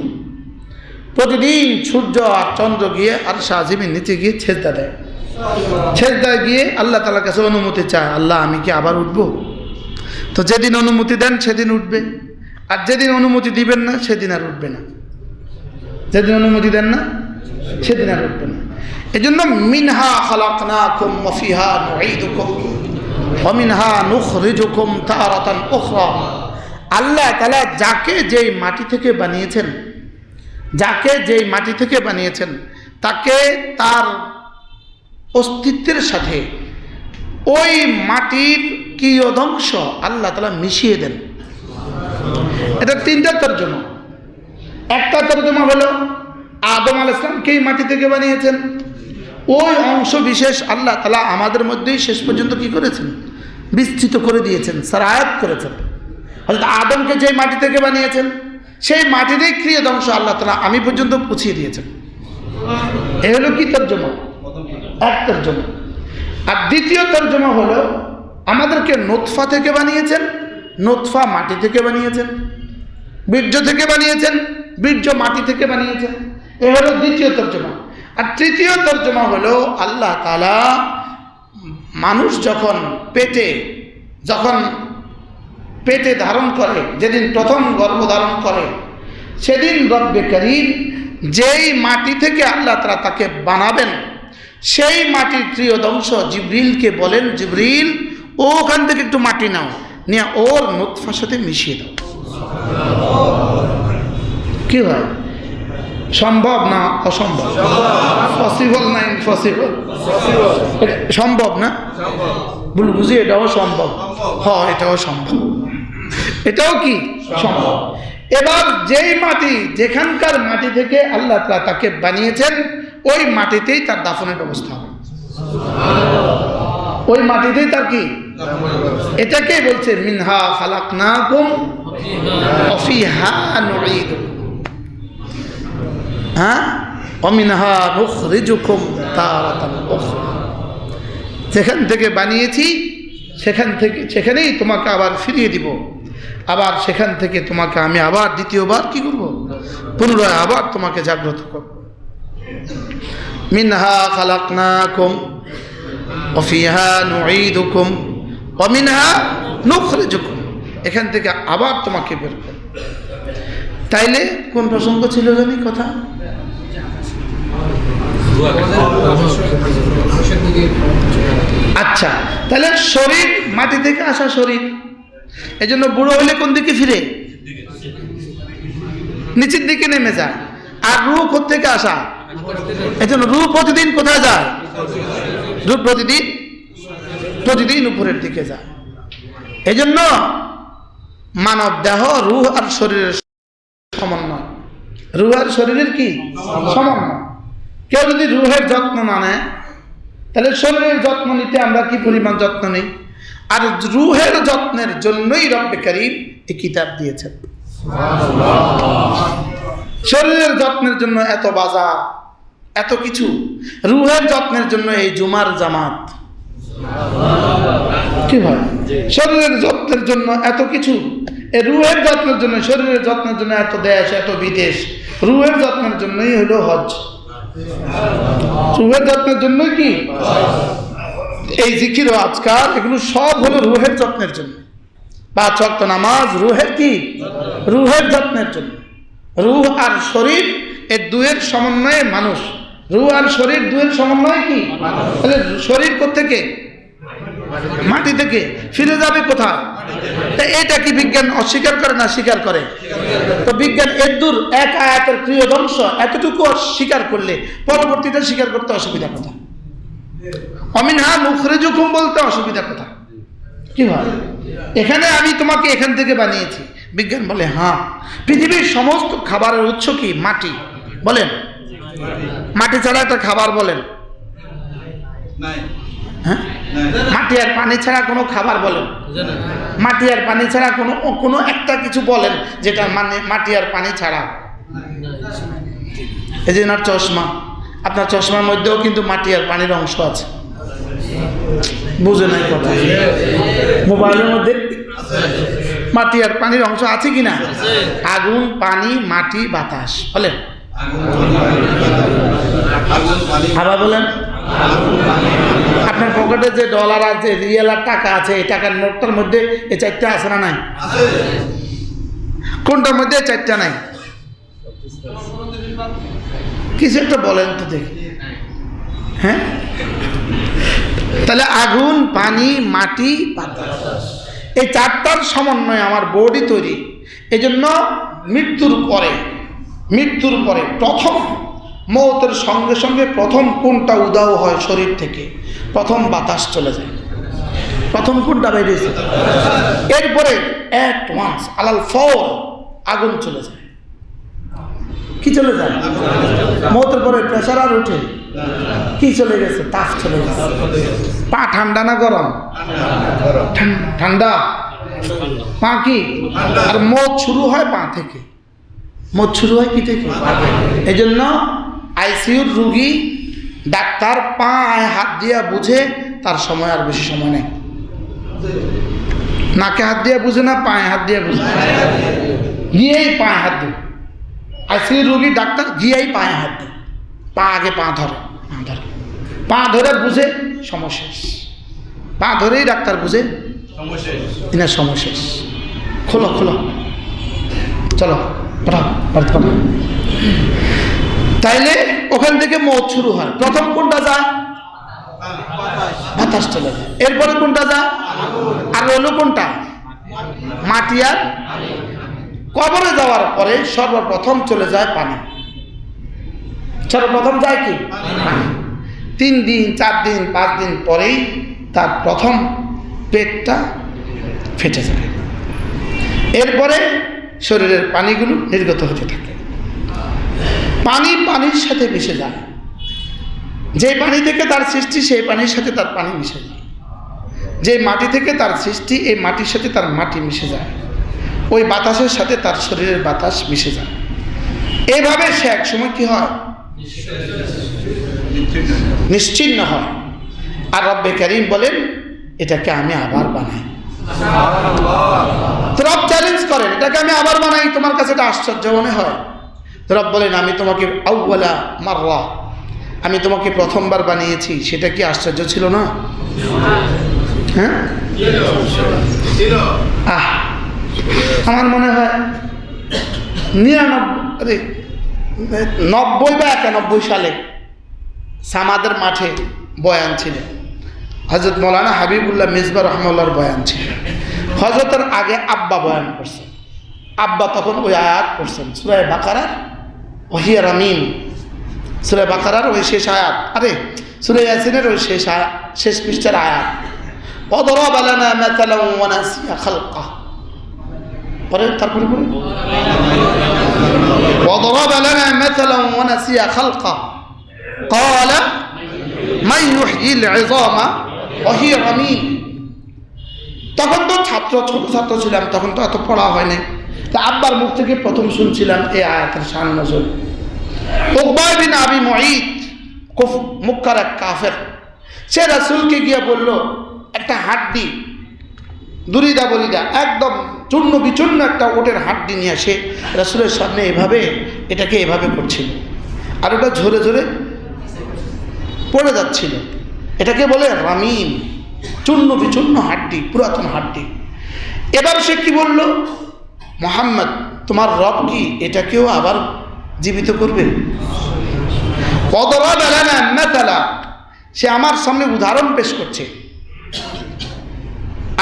প্রতিদিন সূর্য আর চন্দ্র গিয়ে আরশে নিচে গিয়ে সেজদা দেয়। সেজদায় গিয়ে আল্লাহ তাআলার কাছে অনুমতি চায়, আল্লাহ আমি কি আবার উঠব? তো যেদিন অনুমতি দেন সেদিন উঠবে, আর যেদিন অনুমতি দিবেন না সেদিন আর উঠবে না। যেদিন অনুমতি দেন না সেদিন আর উঠবে না। এই জন্য মিনহা খালাকনাকুম ওয়া ফিহা নুঈদুকুম ওয়া মিনহা নুখরিজুকুম তারাতান উখরা। আল্লাহ তাআলা যাকে যেই মাটি থেকে বানিয়েছেন তাকে তার অস্তিত্বের সাথে ওই মাটির কিয়দংশ আল্লাহ তাআলা মিশিয়ে দেন। এটা তিনটা তরজমা। একটা তরজমা হলো আদম আলাইহিস সালামকেই মাটি থেকে বানিয়েছেন, ওই অংশ বিশেষ আল্লাহ তাআলা আমাদের মধ্যেই শেষ পর্যন্ত কি করেছেন? বিস্তৃত করে দিয়েছেন, সারায়াত করেছেন। হযরত আদমকে যেই মাটি থেকে বানিয়েছেন সেই মাটিরই ক্রিয়াদংশ আল্লাহ তাআলা আমি পর্যন্ত পৌঁছিয়ে দিয়েছেন। এ হলো কি তরজমা? এক তরজমা। আর দ্বিতীয় তরজমা হলো আমাদেরকে নুতফা থেকে বানিয়েছেন, নুতফা মাটি থেকে বানিয়েছেন, বীর্য থেকে বানিয়েছেন, বীর্য মাটি থেকে বানিয়েছেন। এ হলো দ্বিতীয় তরজমা। আর তৃতীয় তরজমা হলো আল্লাহ তাআলা মানুষ যখন পেটে ধারণ করে, যেদিন প্রথম গর্ভধারণ করে, সেদিন রব্বে করিম যেই মাটি থেকে আল্লাহ তাআলা তাকে বানাবেন সেই মাটির ক্রিয়দংশ জিবরিলকে বলেন, জিবরিল ওখান থেকে একটু মাটি নাও, নিয়ে ওর নুতফার সাথে মিশিয়ে দাও। কি হয়? সম্ভব না অসম্ভব? পসিবল না ইম্পসিবল? সম্ভব না? বুঝি এটাও সম্ভব। হ্যাঁ, এটাও সম্ভব। এটাও কি সম্ভব। এবার যেই মাটি, যেখানকার মাটি থেকে আল্লাহ তাআলা তাকে বানিয়েছেন ওই মাটিতেই তার দাফনের ব্যবস্থা হবে। ওই মাটিতেই তার কি? এটাকে বলছে মিনহা খালাকনাকুম ওয়া ফিহা নুঈদুকুম, ওয়া মিনহা নুখরিজুকুম তারাতান উখরা। যেখান থেকে বানিয়েছি সেখানেই তোমাকে আবার ফিরিয়ে দিব, আবার সেখান থেকে তোমাকে আমি আবার দ্বিতীয়বার কি করব? পুনরায় আবার তোমাকে জাগ্রত করব। মিনহা খালাকনাকুম ওয়া ফিহা নুঈদুকুম ওয়া মিনহা নুখরিজুকুম, এখান থেকে আবার তোমাকে বের করব। তাইলে কোন প্রসঙ্গ ছিল জানি কথা? আচ্ছা, তাহলে শরীর মাটি থেকে আসা শরীর, এই জন্য বুড়ো হলে কোন দিকে ফিরে? নিচের দিকে নেমে যায়। আর রূহ কোত্থেকে আসা? এই জন্য রূহ প্রতিদিন কোথায় যায়? রূহ প্রতিদিন উপরের দিকে যায়। এই জন্য মানব দেহ রূহ আর শরীরের সমন্বয়। রূহ আর শরীরের কি সমন্বয়। কেউ যদি রূহের যত্ন না নেয়, তাহলে শরীরের যত্ন নিতে আমরা কি পরিমাণ যত্ন নেই। আর রূহের যত্নের জন্যই রব্বে কারীম এই কিতাব দিয়েছেন। শরীরের যত্নের জন্য এত বাজার, এত কিছু। রূহের যত্নের জন্য এই জুমার জামাত, কি হয়? শরীরের যত্নের জন্য এত কিছু। এই রূহের যত্নের জন্য, শরীরের যত্নের জন্য এত দেশ, এত বিদেশ। রূহের যত্নের জন্যই হলো হজ। রূহের যত্নের জন্যই কি এই জিকির ও আজকার, এগুলো সব হলো রূহের যত্নের জন্য। 5 ওয়াক্ত নামাজ রূহের কি? রূহের যত্নের জন্য। রূহ আর শরীর এই দুয়ের সমন্বয়ে মানুষ। রূহ আর শরীর দুয়ের সমন্বয়ে কি? তাহলে শরীর কোত্থেকে? মাটি থেকে। ফিরে যাবে কোথায়? এটা কি বিজ্ঞান অস্বীকার করে না স্বীকার করে? তো বিজ্ঞান এদুর এক আয়াতের প্রিয় ধ্বংস এতটুকু স্বীকার করলে পরবর্তীটা স্বীকার করতে অসুবিধা কোথায়? অমিনহা নুখরিজুকুম বলতে অসুবিধা কোথায়? কি হয়? এখানে আমি তোমাকে এখান থেকে বানিয়েছি। বিজ্ঞান বলে হ্যাঁ। পৃথিবীর সমস্ত খাবারের উৎস কি? মাটি। বলেন, মাটি ছাড়া একটা খাবার বলেন? হ্যাঁ, মাটি আর পানি ছাড়া কোনো খাবার বলেন? মাটি আর পানি ছাড়া কোনো একটা কিছু বলেন যেটা মানে মাটি আর পানি ছাড়া? এই যে আপনার চশমা, আপনার চশমার মধ্যেও কিন্তু মাটি আর পানির অংশ আছে। বুঝে নাই কথা? মোবাইলের মধ্যে মাটি আর পানির অংশ আছে কিনা? আগুন, পানি, মাটি, বাতাস। বলেন, আবার বলেন। আপনার পকেটে যে ডলার আর যে রিয়েল আর টাকা আছে, এই টাকার নোটটার মধ্যে এই 4টা আছে না নাই? কোনটার মধ্যে 4টা নাই? কিছু একটা বলেন তো দেখি। হ্যাঁ, তাহলে আগুন, পানি, মাটি, বাতাস, এই 4টার সমন্বয়ে আমার বডি তৈরি। এই জন্য মৃত্যুর পরে প্রথম মৌতের সঙ্গে সঙ্গে প্রথম কোনটা উদাও হয় শরীর থেকে? প্রথম বাতাস চলে যায়। প্রথম কোনটা বেরিয়েছে? এরপরে অ্যাট ওয়ান্স আলাল ফওর আগুন চলে যায়। কি চলে যায়? মৌতের পরে প্রেসার আর উঠে কি চলে গেছে? তাপ চলে গেছে। পা ঠান্ডা না গরম? ঠান্ডা। পা কি? আর মৌত শুরু হয় পা থেকে। মৌত শুরু হয় কি থেকে? এই জন্য আইসিইউর রুগী ডাক্তার পায়ে হাত দিয়া বুঝে তার সময় আর বেশি সময় নেই। নাকে হাত দিয়ে বুঝে না, পায়ে হাত দিয়ে বুঝে, গিয়েই পায়ে হাত দেবে। আইসিইউর রুগী ডাক্তার গিয়েই পায়ে হাত দেয়। পা আগে পা ধরে বুঝে সমস্যা। পা ধরেই ডাক্তার বুঝে এনার সমস্যা। খোলো চলো পাঠাও। তাইলে ওখান থেকে মৌত শুরু হয়। প্রথম কোনটা যায়? বাতাস চলে যায়। এরপরে কোনটা যায়? আর হলো কোনটা? মাটি আর। কবরে যাওয়ার পরে সর্বপ্রথম চলে যায় পানি। সর্বপ্রথম যায় কি? পানি। 3 দিন 4 দিন 5 দিন পরেই তার প্রথম পেটটা ফেটে যায়। এরপরে শরীরের পানিগুলো নির্গত হতে থাকে। পানির সাথে মিশে যায়। যে পানি থেকে তার সৃষ্টি, সেই পানির সাথে তার পানি মিশে যায়। যে মাটি থেকে তার সৃষ্টি, এই মাটির সাথে তার মাটি মিশে যায়। ওই বাতাসের সাথে তার শরীরের বাতাস মিশে যায়। এইভাবে সে একসময় কি হয়? নিশ্চিন্ন হয়। আর রব্বে কারীম বলেন, এটাকে আমি আবার বানাই। রব চ্যালেঞ্জ করেন, এটাকে আমি আবার বানাই। তোমার কাছে এটা আশ্চর্য মনে হয়? রব বলেন, আমি তোমাকে আউয়ালা মাররা, আমি তোমাকে প্রথমবার বানিয়েছি। সেটা কি আশ্চর্য ছিল না? হ্যাঁ, আমার মনে হয় 90 বা 91 সালে সামাদের মাঠে বয়ান ছিল। হযরত মৌলানা হাবিবুল্লাহ মিসবাহ রহমাতুল্লাহর বয়ান ছিল। হযরতের আগে আব্বা বয়ান করছেন। আব্বা তখন ওই আয়াত পড়ছেন, সূরা বাকারার ওহিয়া রামিম, সূরা বাকারার ওই শেষ আয়াত, সূরা ইয়াসিনের ওই শেষ পৃষ্ঠার আয়াত। ওয়াদরাবা লানা মাসালান ওয়া নাসিয়া খালকা, তারপরে ওয়াদরাবা লানা মাসালান ওয়া নাসিয়া খালকা ক্বালা মান ইউহয়িল ইযামা ওয়া হিয়া রামিম। তখন তো ছোট ছাত্র ছিলাম, তখন তো এত পড়া হয়নি। তা আব্বার মুখ থেকে প্রথম শুনছিলাম এই আয়াতের শান নজুল। উকবা বিন আবি মুঈত, মক্কার এক কাফের, সে রাসূলকে গিয়ে বলল একটা হাড্ডি দুরিদা বলিদা একদম চূর্ণ বিচূর্ণ একটা ওটের হাড্ডি নিয়ে আসে রাসূলের সামনে এটাকে এভাবে করছিল, আর ওটা ঝরে ঝরে পড়ে যাচ্ছিল। এটাকে বলে রামিম, চূর্ণ বিচূর্ণ হাড্ডি, পুরাতন হাড্ডি। এবার সে কি বলল, মুহাম্মদ তোমার রব কি এটাকেও আবার জীবিত করবে? ওয়াদরাবা লানা মাসালা, সে আমার সামনে উদাহরণ পেশ করছে।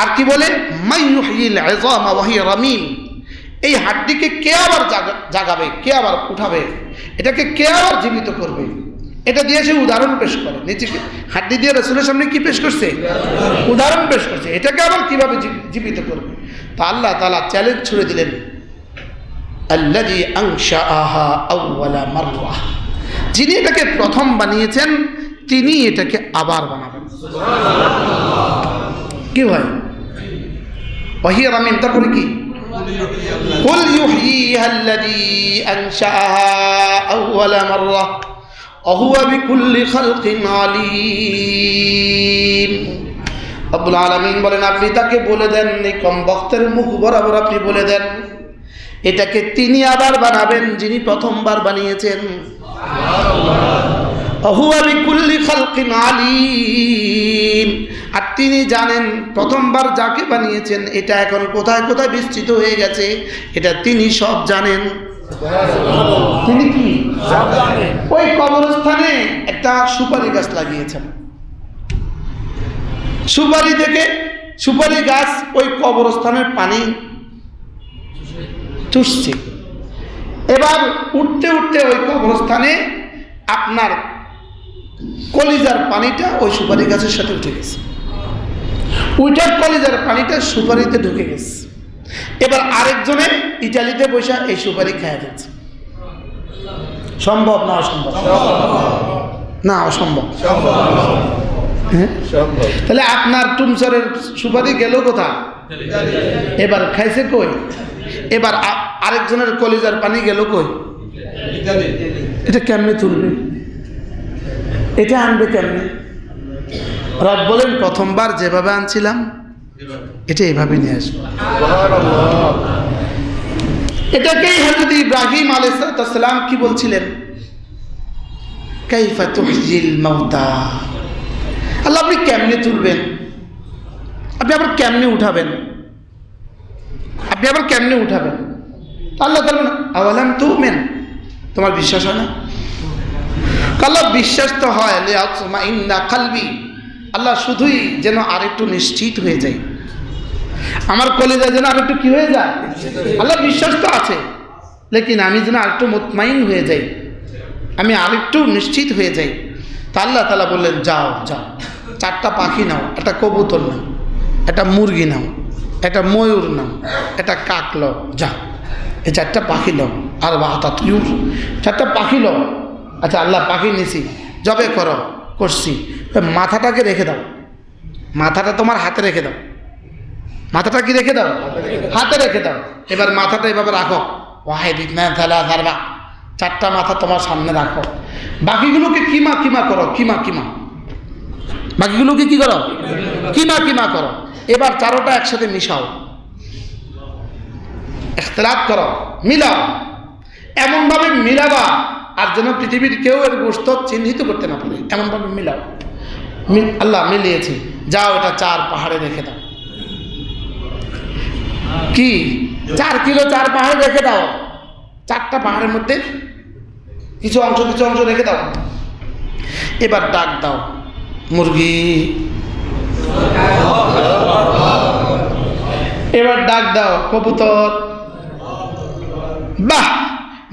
আর কি বলে, মান ইউহয়িল ইযামা ওয়া হিয়া রামিম, এই হাড্ডিকে কে আবার জাগাবে, কে আবার উঠাবে, এটাকে কে আবার জীবিত করবে, এটা দিয়ে সে উদাহরণ পেশ করে। নিজেকে হাড্ডি দিয়ে রাসূলের সামনে কি পেশ করছে? উদাহরণ পেশ করছে, এটাকে আবার কিভাবে জীবিত করবে। তা আল্লাহ তাআলা চ্যালেঞ্জ ছুড়ে দিলেন, আল্লাযী আনশাআহা আউওয়ালা মাররা, যিনি এটাকে প্রথম বানিয়েছেন তিনি এটাকে আবার বানাবেন। কি ভাই, ওয়াহিয়া রামিম, তারপরে কি, কুল ইউহয়িহা আল্লাযী আনশাআহা আউওয়ালা মাররা ওয়া হুয়া বিকুল্লি খালকিন আলীম। রব্বুল আলামিন বলেন, আপনি তাকে বলে দেন, এই কম বক্তের মুখ বরাবর আপনি বলে দেন এটাকে তিনি আবার বানাবেন যিনি প্রথমবার বানিয়েছেন। হুয়া বিকুল্লি খালকিন আলীম, আর তিনি জানেন প্রথমবার যাকে বানিয়েছেন এটা এখন কোথায় কোথায় বিস্তৃত হয়ে গেছে, এটা তিনি সব জানেন। তিনি কি ওই কবরস্থানে একটা সুপারি গাছ লাগিয়েছেন, সুপারি গাছ ওই কবরস্থানের পানি চুষছে। এবার উঠতে উঠতে ওই কবরস্থানে আপনার কলিজার পানিটা ওই সুপারি গাছের সাথে উঠে গেছে, ওইটার কলিজার পানিটা সুপারিতে ঢুকে গেছে। এবার আরেকজনে ইটালিতে বসে এই সুপারি খেয়ে ফেলছে। সম্ভব না অসম্ভব? না, অসম্ভব। হ্যাঁ, তাহলে আপনার টুমসরের সুপারি গেল কোথায়? এবার খাইছে কই? এবার আরেকজনের কলিজার পানি গেল কই? এটা কেমনে তুলবে? এটা আনবে কেমনে? রব বলেন, প্রথমবার যেভাবে আনছিলাম এটা এভাবে নিয়ে আসবো। এটাকেই হযরত ইব্রাহিম আলাইহিস সালাম কি বলছিলেন, কাইফা তুহয়িল মাউতা, আল্লাহ আপনি কেমনে তুলবেন, আপনি আবার কেমনে উঠাবেন, আল্লাহ বলবেন আওয়ালাম তুমিন, তোমার বিশ্বাস হয় না? আল্লাহ বিশ্বাস তো হয়, লিয়াতমাইন্না কলবি, আল্লাহ শুধুই যেন আরেকটু নিশ্চিত হয়ে যায়, আমার কলিজা যেন আরেকটু কি হয়ে যায়। আল্লাহ বিশ্বাস তো আছে, লেকিন আমি যেন আরেকটু মুতমাইন হয়ে যাই, আমি আরেকটু নিশ্চিত হয়ে যাই। তা আল্লাহ তাআলা বললেন, যাও যাও, 4টা পাখি নাও, একটা কবুতর নাও, একটা মুরগি নাও, একটা ময়ূর নাও, একটা কাক নাও, যাও এই 4টা পাখি নাও। আর বাতা তুয়ুর, 4টা পাখি নাও। আচ্ছা আল্লাহ পাখি নিছি, জবে করছি, মাথাটাকে রেখে দাও, মাথাটা তোমার হাতে রেখে দাও, মাথাটা কি রেখে দাও? হাতে রেখে দাও। এবার মাথাটা এভাবে রাখো, ওয়াহিদ ইতনা তালা ধারবা, 4টা মাথা তোমার সামনে রাখো। বাকিগুলোকে কিমা করো, বাকিগুলোকে কি করো? কিমা করো। এবার 4টা একসাথে মিশাও, ইখতিলাত করো, মিলাও, এমনভাবে মিলাবা আর যেন পৃথিবীর কেউ এর গোশত চিহ্নিত করতে না পারে, এমনভাবে মিলাও। আল্লাহ মিলিয়েছি, যাও এটা 4 পাহাড়ে রেখে দাও। কি 4 কিলো 4 পাহাড়ে রেখে দাও, 4টা পাহাড়ের মধ্যে কিছু অংশ রেখে দাও। এবার ডাক দাও, মুরগি, এবার ডাক দাও কবুতর। বাহ,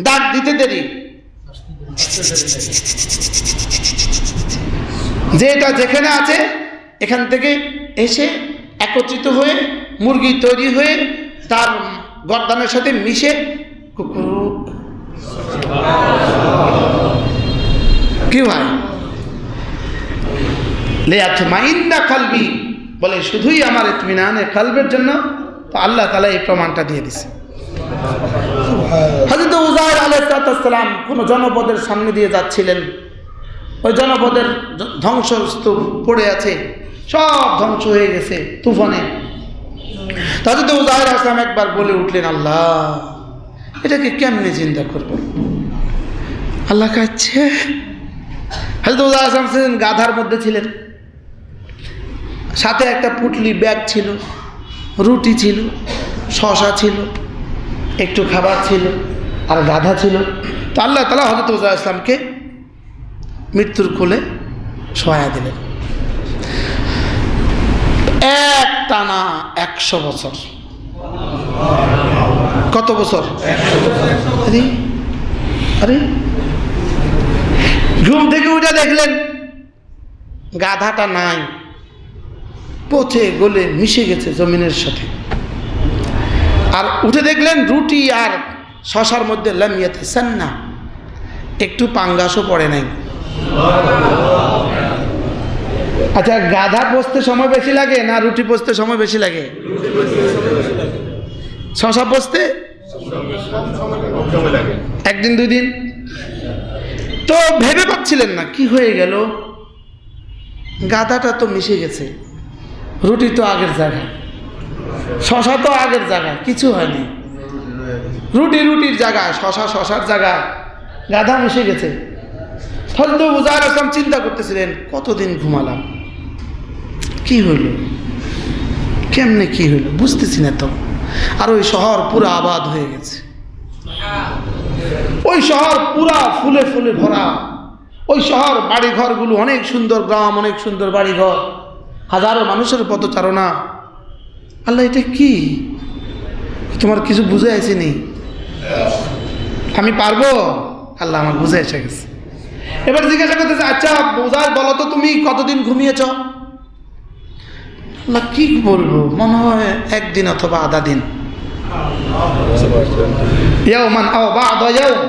ডাক দিতে দেরি, যে এটা যেখানে আছে এখান থেকে এসে একত্রিত হয়ে মুরগি তৈরি হয়ে তার গর্দানের সাথে মিশে কুকুর কি ভাই লিয়াতমাইন্না কলবি বলে শুধুই আমার ইতমিনানে কলবের জন্য, তো আল্লাহ তাআলা এই প্রমাণটা দিয়ে দিছে। হযরত উযাইর আলাইহিস সালাম কোন জনপদের সামনে দিয়ে যাচ্ছিলেন, ওই জনপদের ধ্বংসস্তূপ পড়ে আছে, সব ধ্বংস হয়ে গেছে তুফানে। হযরত উযাইর আলাইহিস সালাম একবার বলে উঠলেন, আল্লাহ এটাকে কেমনে জিন্দা করব? আল্লাহ কাছে হযরত উযাইর আলাইহিস সালাম ছিলেন গাধার মধ্যে ছিলেন, সাথে একটা পুটলি ব্যাগ ছিল, রুটি ছিল, শসা ছিল, একটু খাবার ছিল, আর গাধা ছিল। তো আল্লাহ তাআলা হযরত উযাইর আলাইহিস সালামকে মৃত্যুর কোলে শোয়া দিলেন। এক টানা 100 বছর। কত বছর? আরে আরে ঘুম থেকে উঠে দেখলেন গাধাটা নাই, পচে গলে মিশে গেছে জমিনের সাথে। আর উঠে দেখলেন রুটি আর শশার মধ্যে লাম ইয়াতাসান্না, একটু পাঙ্গাসও পড়ে নাই। আচ্ছা, গাধা পচতে সময় বেশি লাগে না রুটি পচতে সময় বেশি লাগে? শশা পচতে একদিন 2 দিন। তো ভেবে পাচ্ছিলেন না কি হয়ে গেল, গাধাটা তো মিশে গেছে, রুটি তো আগের জায়গায়, শশা তো আগের জায়গায়, কিছু হয়নি। রুটি রুটির জায়গায়, শশা শশার জায়গায়, গাধা মিশে গেছে। হযরত উযাইর আলাইহিস সালাম চিন্তা করতেছিলেন, কতদিন ঘুমালাম, কি হইল, কেমনে কি হইল বুঝতেছি না তো। আর ওই শহর পুরা আবাদ হয়ে গেছে, ওই শহর পুরা ফুলে ফুলে ভরা, ওই শহর বাড়িঘরগুলো অনেক সুন্দর, গ্রাম অনেক সুন্দর বাড়িঘর, হাজারো মানুষের পথচারণা। আল্লাহ এটা কি, তোমার কিছু বুঝে আসেনি? আমি পারবো? আল্লাহ আমার বুঝে এসে গেছে। এবার জিজ্ঞাসা করতেছে, আচ্ছা উযাইর বলো তো তুমি কতদিন ঘুমিয়েছ? আল্লাহ কি বলবো, মনে হয় 1 দিন অথবা আধা দিন। ইয়াওমান আও বা'দা ইয়াওম,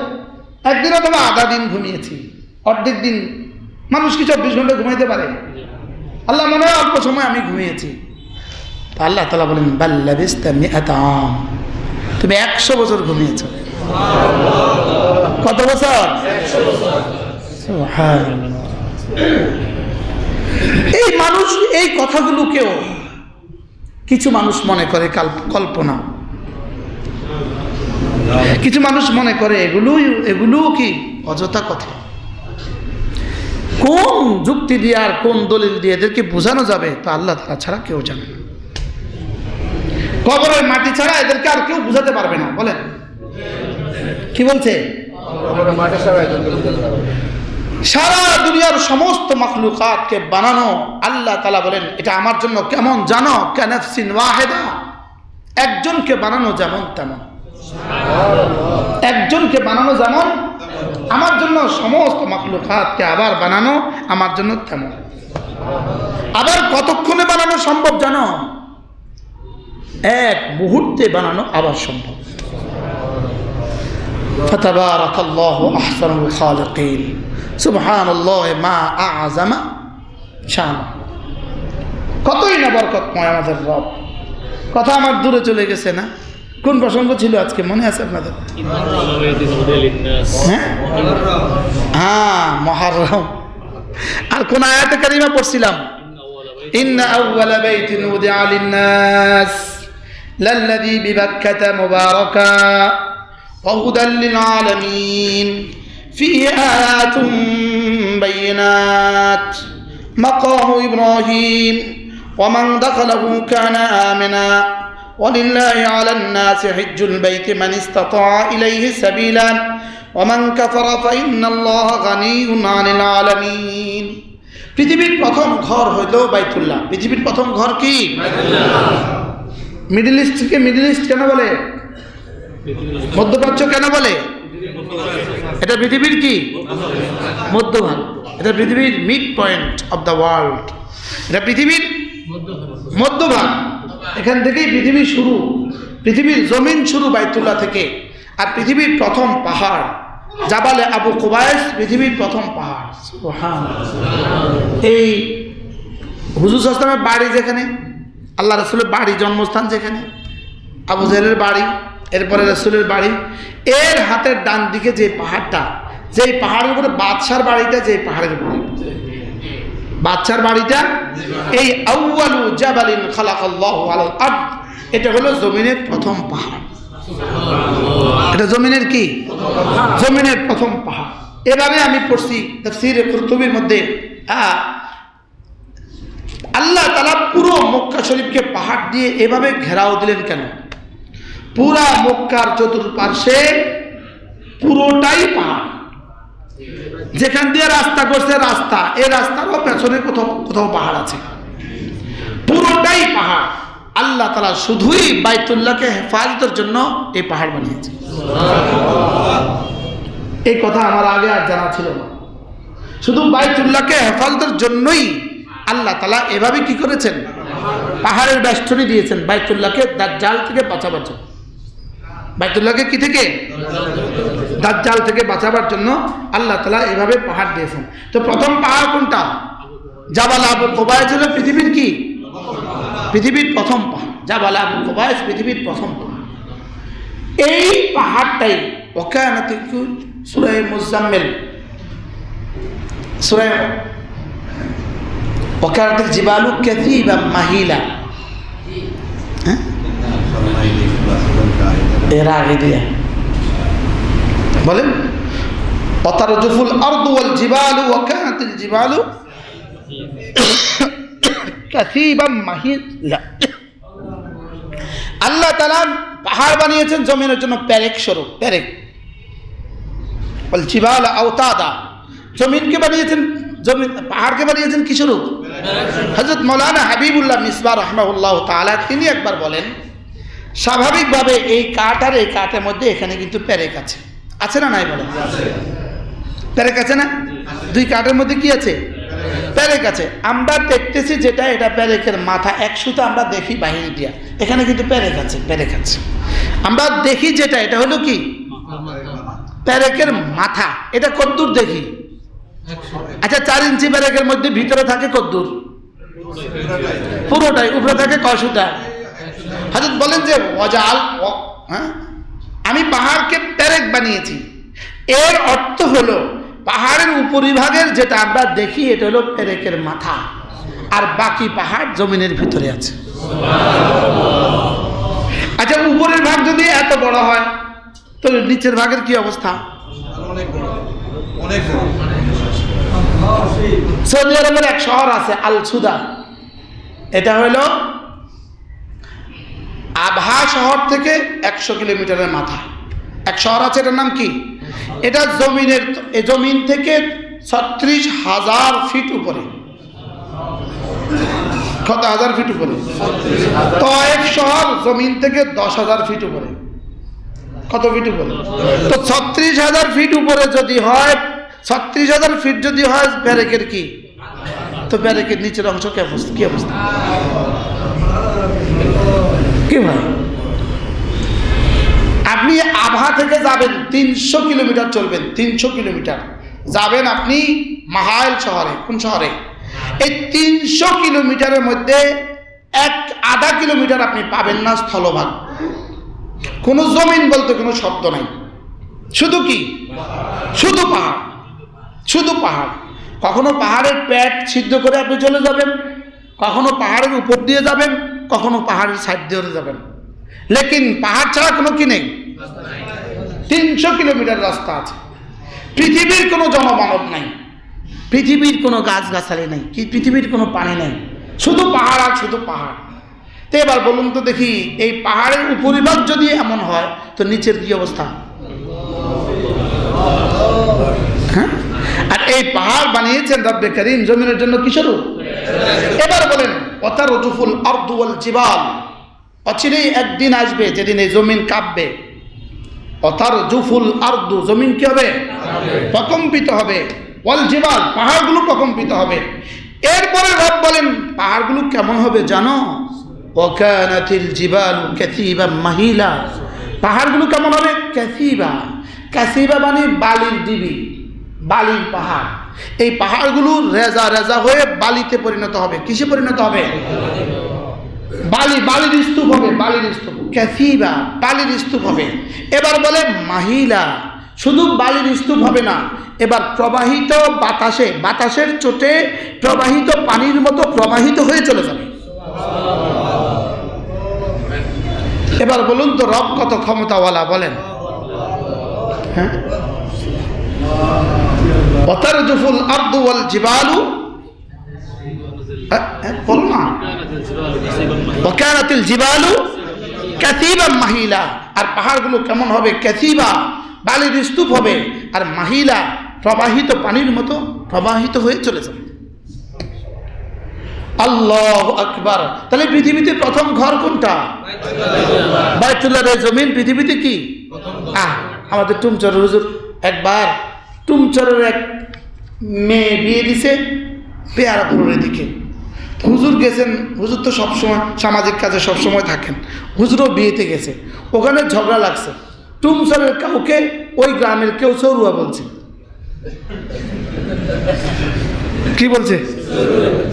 1 দিন অথবা আধা দিন ঘুমিয়েছি। অর্ধেক দিন, মানুষ কি 24 ঘন্টা ঘুমাইতে পারে? আল্লাহ মনে হয় অল্প সময় আমি ঘুমিয়েছি। তা আল্লাহ তাআলা বলেন, বাল লাবিস্তা মিআতা আম, তুমি 100 বছর ঘুমিয়েছ। কত বছর? 100 বছর। সুবহানাল্লাহ। এই মানুষ, এই কথাগুলোকেও কিছু মানুষ মনে করে কল্পনা, কিছু মানুষ মনে করে এগুলো কি অযথা কথা। কোন যুক্তি দিয়ে আর কোন দলিল দিয়ে এদেরকে বোঝানো যাবে তা আল্লাহ তাআলা ছাড়া কেউ জানে না। কবরের মাটি ছাড়া এদেরকে আর কেউ বুঝাতে পারবে না। বলেন কি বলছে? সারা দুনিয়ার সমস্ত মাখলুকাতকে বানানো আল্লাহ তাআলা বলেন এটা আমার জন্য কেমন জানো, কানাফসিন ওয়াহিদা, একজনকে বানানো যেমন তেমন, একজনকে বানানো যেমন আমার জন্য সমস্ত মাখলুকাতকে আবার বানানো আমার জন্য তেমন। আবার কতক্ষণে বানানো সম্ভব জানো? 1 মুহূর্তে বানানো আবার সম্ভব। ফাতাবারাকাল্লাহু আহসানুল খালিকিন, সুবহানাল্লাহ মা আ'যামা শান। কতই না বরকতময় আমাদের রব। কথা আমার দূরে চলে গেছে না? কোন প্রসঙ্গ ছিল আজকে মনে আছে আপনাদের? হ্যাঁ, মুহররম। আর কোন আয়াতে কারিমা পড়ছিলাম? ইন্না আউওয়ালা বাইতিন উদিআ লিন-নাস লাল্লাযী বিবাক্কাতা মুবারাকা ওয়া হুদাল লিল-আলামিন ফীহি আয়াতুন বায়িনাত মাকামু ইব্রাহিম ওয়া মান দাখালাহু কানা আমিনা ولله على الناس حج البيت من استطاع إليه سبيلا ومن كفر فإن الله غني عن العالمين। পৃথিবীর প্রথম ঘর হইল বাইতুল্লাহ। পৃথিবীর প্রথম ঘর কি? মিডল ইস্টকে মিডল ইস্ট কেন বলে? মধ্যপ্রাচ্য কেন বলে? এটা পৃথিবীর কি মধ্যভাগ, এটা পৃথিবীর mid point of the world, এটা পৃথিবীর মধ্যভাগ। এখান থেকেই পৃথিবী শুরু, পৃথিবীর জমিন শুরু বাইতুল্লাহ থেকে। আর পৃথিবীর প্রথম পাহাড় জাবালে আবু কুবাইস পৃথিবীর প্রথম পাহাড়। এই হুজুর সাল্লাল্লাহু আলাইহি ওয়াসাল্লামের বাড়ি যেখানে, আল্লাহ রাসূলের বাড়ি জন্মস্থান যেখানে, আবু জেহেলের বাড়ি, এরপরে রাসূলের বাড়ি, এর হাতের ডান দিকে যে পাহাড়টা, যেই পাহাড়ের উপরে বাদশার বাড়িটা, যেই পাহাড়ের উপরে বাদশার বাড়িটা, এই আউয়ালু জাবালিন খালাকাল্লাহু আলাল আরদ, এটা হলো জমিনের প্রথম পাহাড়। এটা জমিনের কি? জমিনের প্রথম পাহাড়। এভাবে আমি পড়ছি তাফসীরে কুরতুবীর মধ্যে, আল্লাহ তাআলা পুরো মক্কা শরীফকে পাহাড় দিয়ে এভাবে ঘেরাও দিলেন কেন? পুরা মক্কার চতুর্পার্শ্বে পুরোটাই পাহাড়। যেখান দিয়ে রাস্তা করছে, রাস্তা, এই রাস্তারও পেছনে কোথাও কোথাও পাহাড় আছে, পুরোটাই পাহাড়। আল্লাহ তাআলা শুধুই বাইতুল্লাহকে হেফাজতের জন্য এই পাহাড় বানিয়েছে। এই কথা আমার আগে আর জানা ছিল না। শুধু বাইতুল্লাহকে হেফাজতের জন্যই আল্লাহ তাআলা এভাবে কি করেছেন? পাহাড়ের বেষ্টনী দিয়েছেন বাইতুল্লাহকে দাজ্জাল থেকে বাঁচাবার জন্য। বাইতুল্লাহকে কি থেকে? দাজ্জাল থেকে বাঁচাবার জন্য আল্লাহ তাআলা এভাবে পাহাড় দিয়েছেন। তো প্রথম পাহাড় কোনটা? জাবাল আবু কুবাইস হলো পৃথিবীর কি? পৃথিবীর প্রথম পাহাড়। জাবাল আবু কুবাইস পৃথিবীর প্রথম পাহাড়। এই পাহাড়টাই ওয়াকানাত সূরা মুজাম্মিল, সূরা ওয়াকানাতিল জিবালু কাসীবাম মাহিলা, এর আগে দিয়ে বলেন ওয়াতারজুফুল আরদু ওয়াল জিবালু ওয়াকানাতিল জিবালু কাসীবাম মাহিলা। আল্লাহ তাআলা পাহাড় বানিয়েছেন জমিনের জন্য প্যারেক স্বরূপ, প্যারেক। ওয়াল জিবাল আওতাদা, জমিনকে বানিয়েছেন, জমিন পাহাড়কে বানিয়েছেন কি স্বরূপ? হযরত মাওলানা হাবিবুল্লাহ মিসবাহ রাহমাহুল্লাহ তাআলা তিনি একবার বলেন, স্বাভাবিকভাবে এই কাঠ আর এই কাঠের মধ্যে এখানে কিন্তু প্যারেক আছে, আছে না নাই? বলেন প্যারেক আছে না? দুই কাঠের মধ্যে কি আছে? প্যারেক আছে। আমরা দেখতেছি যেটা, এটা প্যারেকের মাথা, এক সুতা আমরা দেখি বাহিনী দিয়া, এখানে কিন্তু প্যারেক আছে, প্যারেক আছে। আমরা দেখি যেটা, এটা হলো কি? প্যারেকের মাথা। এটা কদ্দূর দেখি? আচ্ছা 4 ইঞ্চি প্যারেকের মধ্যে ভিতরে থাকে কদ্দূর? পুরোটাই। উপরে থাকে কয় সুতা? হযরত বলেন যে ওয়াজাল, আমি পাহাড়কে প্যারেক বানিয়েছি। এর অর্থ হলো পাহাড়ের উপরিভাগের যেটা আমরা দেখি এটা হলো প্যারেকের মাথা, আর বাকি পাহাড় জমিনের ভিতরে আছে। আচ্ছা উপরের ভাগ যদি এত বড় হয় তো নিচের ভাগের কি অবস্থা? সৌদি আরবের এক শহর আছে আল সুদা, এটা হলো আবহা শহর থেকে 100 কিলোমিটারের মাথা এক শহর আছে, এটার নাম কি? এটা জমিনের, জমিন থেকে 36,000 ফিট উপরে। কত হাজার ফিট উপরে? তায়েফ শহর জমিন থেকে 10,000 ফিট উপরে। কত ফিট উপরে? তো 36,000 ফিট উপরে যদি হয়, 36,000 ফিট যদি হয় প্যারেকের কি, তো প্যারেকের নিচের অংশ কি অবস্থা? কি অবস্থা? কি ভাই, আপনি আভা থেকে যাবেন 300 কিলোমিটার চলবেন, 300 কিলোমিটার যাবেন আপনি মাহাইল শহরে। কোন শহরে? এই 300 কিলোমিটারের মধ্যে আধা কিলোমিটার আপনি পাবেন না স্থলভাগ, কোনো জমিন বলতে কোনো শব্দ নাই, শুধু কি? শুধু পাহাড়, শুধু পাহাড়। কখনো পাহাড়ের পেট ছিদ্র করে আপনি চলে যাবেন, কখনো পাহাড়ের উপর দিয়ে যাবেন, কখনো পাহাড়ের সাইড দিয়ে যাবেন, লেকিন পাহাড় ছাড়া কোনো কি নেই। 300 কিলোমিটার রাস্তা আছে। পৃথিবীর কোনো জনমানব নাই, পৃথিবীর কোনো গাছগাছালি নাই, কি পৃথিবীর কোনো পানি নাই, শুধু পাহাড় আর শুধু পাহাড়। তো এবার বলুন তো দেখি, এই পাহাড়ের উপরিভাগ যদি এমন হয় তো নিচের কি অবস্থা? হ্যাঁ, আর এই পাহাড় বানিয়েছেন রব্বে করিম জমিনের জন্য কি স্বরূপ? এবার বলেন ওয়াতারজুফুল আরদু ওয়াল জিবাল, অচিরেই একদিন আসবে যেদিন এই জমিন কাঁপবে, অতারজুফুল আরদু, জমিন কি হবে? প্রকম্পিত হবে। ওয়াল জিবাল, পাহাড়গুলো প্রকম্পিত হবে। এরপরে রব বলেন পাহাড়গুলো কেমন হবে জানো? ওয়াকানাতিল জিবালু কাসিবাম মাহিলা, পাহাড়গুলো কেমন হবে? কাসিবা, কাসিবা মানে বালির ডিবি, বালির পাহাড়। এই পাহাড়গুলো রেজা রেজা হয়ে বালিতে পরিণত হবে। কিসে পরিণত হবে? বালি, বালির স্তূপ হবে, বালির স্তূপ। কাসিবা, বালির স্তূপ হবে। এবার বলে মাহিলা, শুধু বালির স্তূপ হবে না, এবার প্রবাহিত বাতাসে, বাতাসের চোটে প্রবাহিত পানির মতো প্রবাহিত হয়ে চলে যাবে। এবার বলুন তো রব কত ক্ষমতাওয়ালা বলেন? হ্যাঁ, ওয়াতারজুফুল আরদু ওয়াল জিবালু, বল না, ওয়াকানাতিল জিবালু কাসিবাম মাহিলা, আর পাহাড়গুলো কেমন হবে? কাসিবা, বালির স্তূপ হবে, আর মাহিলা, প্রবাহিত পানির মতো প্রবাহিত হয়ে চলে যাবে। আল্লাহু আকবার। তাহলে পৃথিবীতে প্রথম ঘর কোনটা? বাইতুল্লাহর জমিন পৃথিবীতে কি? আমাদের টুমচর হুজুর একবার টুমচরের এক মেয়ে বিয়ে দিছে পেয়ারাপুরের দিকে। হুজুর গেছেন, হুজুর তো সবসময় সামাজিক কাজে সবসময় থাকেন, হুজুরও বিয়েতে গেছে। ওখানে ঝগড়া লাগছে, টুমচরের কাউকে ওই গ্রামের কেউ চরুয়া বলছে। কি বলছে?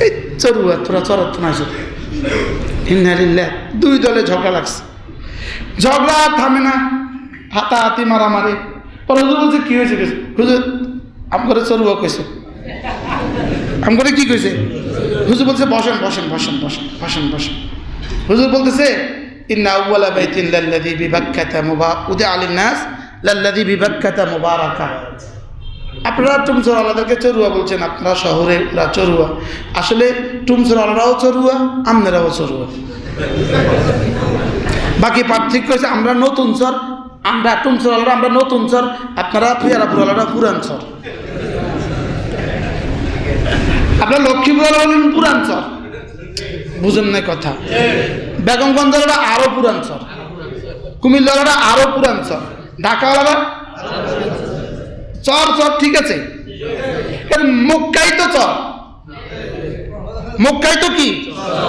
এই চরুয়া, তোরা চরাত না। দুই দলে ঝগড়া লাগছে, ঝগড়া থামে না, হাতাহাতি মারামারি। পরে হুজুর বলছে কি হয়েছে? হুজুর আমগরে চরুয়া কইছে। আমগরে কি কইছে? হুজুর বলছে বসেন বসেন বসেন বসেন বসেন বসেন। হুজুর বলতেছে ইন্না আউওয়ালা বাইতিন লাল্লাযী বিবাক্কাতা উদিআ লিন-নাস লাল্লাযী বিবাক্কাতা মুবারাকা। আপনারা টুমচরওয়ালাদেরকে চরুয়া বলছেন, আপনারা শহরে ওরা চরুয়া। আসলে টুমচরওয়ালারাও চরুয়া, আপনারাও চরুয়া। বাকি পার্থক্য হচ্ছে আমরা নতুন চর, আমরা টুমচরওয়ালারা আমরা নতুন চর, আপনারা পেয়ারাপুরওয়ালারা পুরান চর। আপনার লক্ষ্মীপুরওয়ালা হলেন পুরান চর, বুঝেন না কথা। বেগমগঞ্জওয়ালারা আরো পুরান চর, কুমিল্লাওয়ালারা আরো পুরান চর, ঢাকাওয়ালারা চর চর, ঠিক আছে। মক্কাই তো চর, মক্কাই তো কি?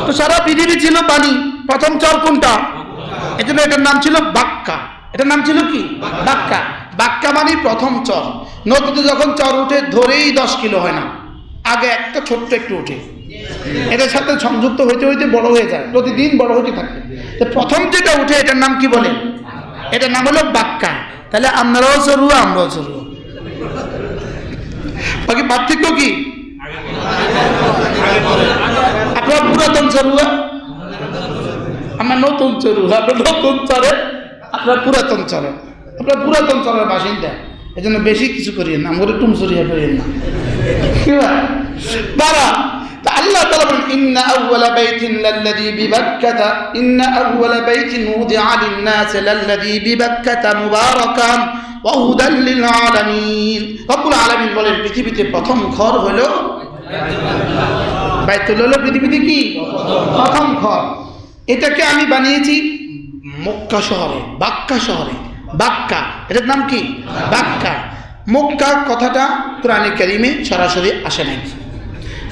তো সারা পৃথিবী ছিল পানি, প্রথম চর কোনটা? এই জন্য এটার নাম ছিল বাক্কা। এটার নাম ছিল কি? বাক্কা। বাক্কা মানে প্রথম চর। নদীতে যখন চর উঠে ধরেই 10 কিলো হয় না, আগে একটা ছোট্ট একটু উঠে, এটার সাথে সংযুক্ত হইতে হইতে বড় হয়ে যায়, প্রতিদিন বড় হতে থাকে। তো প্রথম যেটা উঠে এটার নাম কি বলে? এটার নাম হলো বাক্কা। তাহলে আপনারাও চরুয়া, আমরাও চরুয়া। বাকি পার্থক্য কি? আপনার পুরাতন চরুয়া, আমার নতুন চরুয়া। আপনার নতুন চরে, আপনার পুরাতন চরে, আপনার পুরাতন চরের বাসিন্দা। এই জন্য বেশি কিছু করিয়েন না, আমরা টুমচরিয়া করিয়েন না। বাবা আল্লাহ তাআলা বলেন ইন্না আউওয়ালা বাইতিন লাল্লাযী বিবাক্কাতা, ইন্না আউওয়ালা বাইতিন উদিআ লিন-নাস লাল্লাযী বিবাক্কাতা মুবারাকান ওয়া হুদাল লিল আলামিন। রব্বুল আলামিন বলেন পৃথিবীতে প্রথম ঘর হলো বাইতুল্লাহ। হলো পৃথিবীতে কি প্রথম ঘর। এটাকে আমি বানিয়েছি মক্কা শহরে, বাক্কা শহরে। বাক্কা, এটার নাম কি? বাক্কা। মক্কা কথাটা কোরআনে কারিমে সরাসরি আসে নাই,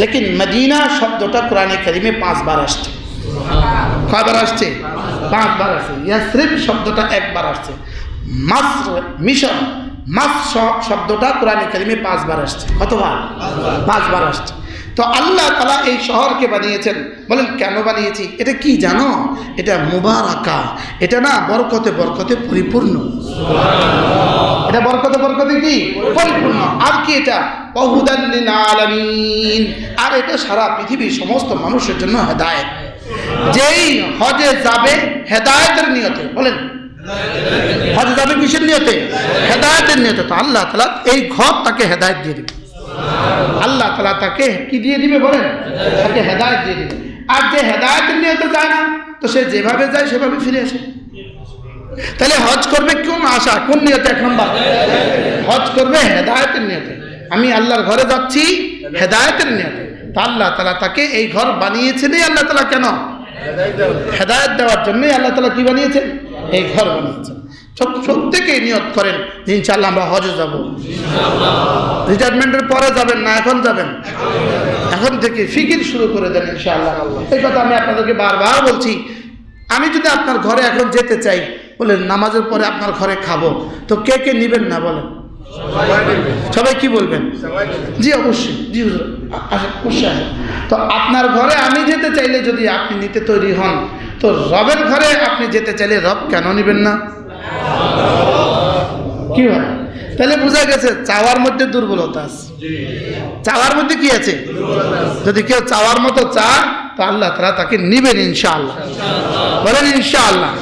লেকিন মদিনা শব্দটা কোরআনে কারিমে 5 বার আসছে। কয়বার আসছে? 5 বার আসছে। ইয়াসরিব শব্দটা 1 বার আসছে। মাসর, মিশর, মাস শব্দটা কোরআনে কারিমে 5 বার আসছে। কতবার? 5 বার আসছে। তো আল্লাহ তাআলা এই শহরকে বানিয়েছেন। বলেন কেন বানিয়েছি? এটা কি জানো? এটা মুবারাকা, এটা না বরকতে বরকতে পরিপূর্ণ। এটা বরকতে বরকতে কি পরিপূর্ণ। আর কি এটা? ওয়াহুদাল লিল আলামিন। আর এটা সারা পৃথিবীর সমস্ত মানুষের জন্য হেদায়েত। যেই হজে যাবে হেদায়েতের নিয়তে, বলেন হজে যাবে কিসের নিয়তে? হেদায়েতের নিয়তে। তো আল্লাহ তাআলা এই ঘর তাকে হেদায়েত দিয়ে দিবে। আল্লাহ তাআলা তাকে কি দিয়ে দিবে? বলেন তাকে হেদায়েত দিয়ে দিবে। আর যে হেদায়েতের নিয়তে যায় না, তো সে যেভাবে যায় সেভাবে ফিরে আসে। তাহলে হজ করবে কোন আশা, কোন নিয়তে? 1 নম্বর হজ করবে হেদায়েতের নিয়তে। আমি আল্লাহর ঘরে যাচ্ছি হেদায়েতের নিয়তে। তা আল্লাহ তাআলা তাকে এই ঘর বানিয়েছেনই আল্লাহ তাআলা কেন? হেদায়েত দেওয়ার জন্যই আল্লাহ তাআলা কি বানিয়েছেন? এই ঘর বানিয়েছেন। প্রত্যেকেই নিয়ত করেন যে ইনশাআল্লাহ আমরা হজে যাব। রিটায়ারমেন্টের পরে যাবেন না এখন যাবেন? এখন থেকে ফিকির শুরু করে দেন ইনশাআল্লাহ। এই কথা আমি আপনাদেরকে বারবার বলছি। আমি যদি আপনার ঘরে এখন যেতে চাই, বলেন নামাজের পরে আপনার ঘরে খাবো, তো কে কে নিবেন না বলেন? সবাই কি বলবেন? জি অবশ্যই, জি হুজুর আসেন, অবশ্যই আসেন। তো আপনার ঘরে আমি যেতে চাইলে যদি আপনি নিতে তৈরি হন, তো রবের ঘরে আপনি যেতে চাইলে রব কেন নিবেন না? কি হয়? তাহলে বোঝা গেছে চাওয়ার মধ্যে দুর্বলতা আছে। চাওয়ার মধ্যে কি আছে? যদি কেউ চাওয়ার মতো চায় তো আল্লাহ তাআলা তাকে নিবেন ইনশাআল্লাহ। বলেন ইনশাআল্লাহ।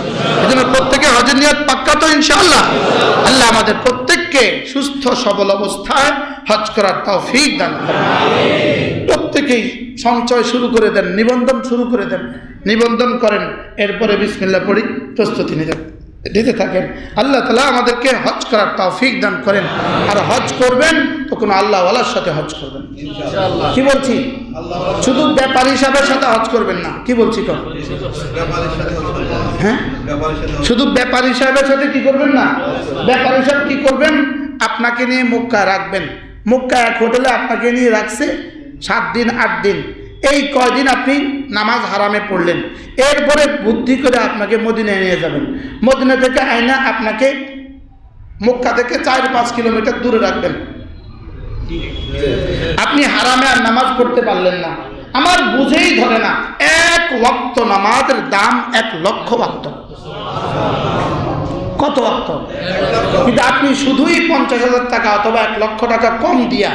এজন্য প্রত্যেকে হজের নিয়ত পাক্কা তো ইনশাআল্লাহ। আল্লাহ আমাদের প্রত্যেককে সুস্থ সবল অবস্থায় হজ করার তৌফিক দান করেন। প্রত্যেকেই সঞ্চয় শুরু করে দেন, নিবন্ধন শুরু করে দেন, নিবন্ধন করেন, এরপরে বিসমিল্লাহ পড়ি প্রস্তুতি দিতে থাকেন। আল্লাহ তাআলা আমাদেরকে হজ করার তৌফিক দান করেন। আর হজ করবেন তো কোনো আল্লাহওয়ালার সাথে হজ করবেন ইনশাআল্লাহ। কি বলছি? শুধু ব্যাপারী সাহেবের সাথে হজ করবেন না। কি বলছি? হ্যাঁ, শুধু ব্যাপারী সাহেবের সাথে কি করবেন না? ব্যাপারী সাহেব কি করবেন? আপনাকে নিয়ে মক্কা রাখবেন। মক্কা এক হোটেলে আপনাকে নিয়ে রাখছে 7 দিন 8 দিন। এই কয়দিন আপনি নামাজ হারামে পড়লেন, এরপরে বুদ্ধি করে আপনাকে মদিনায় নিয়ে যাবেন। মদিনা থেকে আয়না আপনাকে মক্কা থেকে 4-5 কিলোমিটার দূরে রাখবেন। আপনি হারামে আর নামাজ পড়তে পারলেন না। আমার বুঝেই ধরে না, 1 ওয়াক্ত নামাজের দাম 1 লক্ষ ওয়াক্ত। কত ওয়াক্ত? কিন্তু আপনি শুধুই 50,000 টাকা অথবা 1 লক্ষ টাকা কম দিয়া,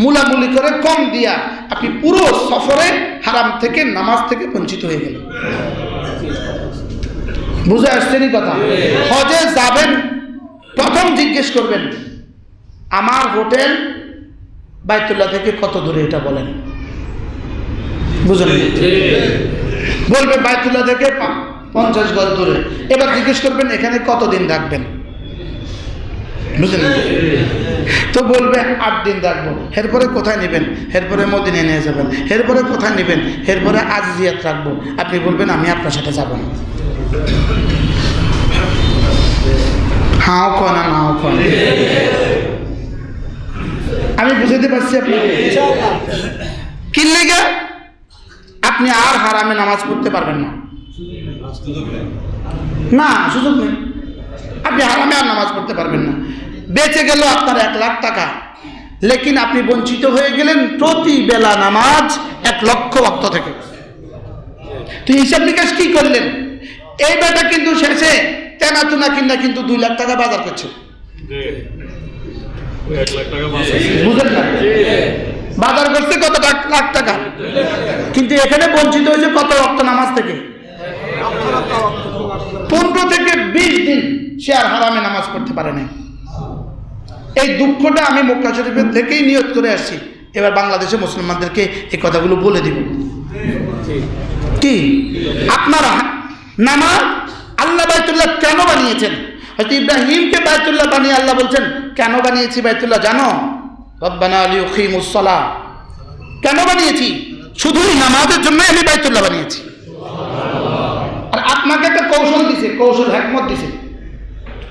মুলামুলি করে কম দিয়া, আপনি পুরো সফরে হারাম থেকে নামাজ থেকে বঞ্চিত হয়ে গেলেন। বুঝে আসছেনি কথা? হজে যাবেন, প্রথম জিজ্ঞেস করবেন আমার হোটেল বাইতুল্লাহ থেকে কত দূরে, এটা বলেন। বুঝলেন? বলবে বাইতুল্লাহ থেকে 50 গজ দূরে। এবার জিজ্ঞেস করবেন এখানে কতদিন রাখবেন। বুঝলেন? তো বলবে 8 দিন রাখবো। এরপরে কোথায় নেবেন? এরপরে মদিনায় নিয়ে যাবেন। এরপরে কোথায় নেবেন? এরপরে আজিজিয়াত রাখবো। আপনি বলবেন আমি আপনার সাথে যাব না। হাও কনা নাও কনা। আমি বুঝাতে পারছি আপনাকে? কি লেগে? আপনি আর হারামে নামাজ পড়তে পারবেন না। না, সুযোগ নেই। আপনি হারামে আর নামাজ পড়তে পারবেন না। বেঁচে গেল আপনার 1 লাখ টাকা, লেকিন আপনি বঞ্চিত হয়ে গেলেন প্রতি বেলা নামাজ 1 লক্ষ ওয়াক্ত থেকে। তো হিসাব নিকাশ কি করলেন? এই বেটা কিন্তু শেষে তেনা তুনা কিনা কিন্তু 2 লাখ টাকা বাজার করছে। বুঝলেন না? বাজার করছে কত লাখ টাকা, কিন্তু এখানে বঞ্চিত হয়েছে কত ওয়াক্ত নামাজ থেকে? 15 থেকে 20 দিন সে আর হারামে নামাজ পড়তে পারে না। এই দুঃখটা আমি মক্কা শরীফের থেকেই নিয়ত করে আসছি। এবার বাংলাদেশে মুসলমানদেরকে এই কথাগুলো বলে দিব। কি আপনারা নামাজ আল্লাহ বাইতুল্লাহ কেন বানিয়েছেন? হয়তো ইব্রাহিমকে বাইতুল্লাহ বানিয়ে আল্লাহ বলছেন কেন বানিয়েছি বাইতুল্লাহ জানো? রব্বানা লিয়ুকিমুস সালাহ। কেন বানিয়েছি? শুধুই নামাজের জন্য আমি বাইতুল্লাহ বানিয়েছি। আর আপনাকে একটা কৌশল দিছে, কৌশল হিকমত দিছে।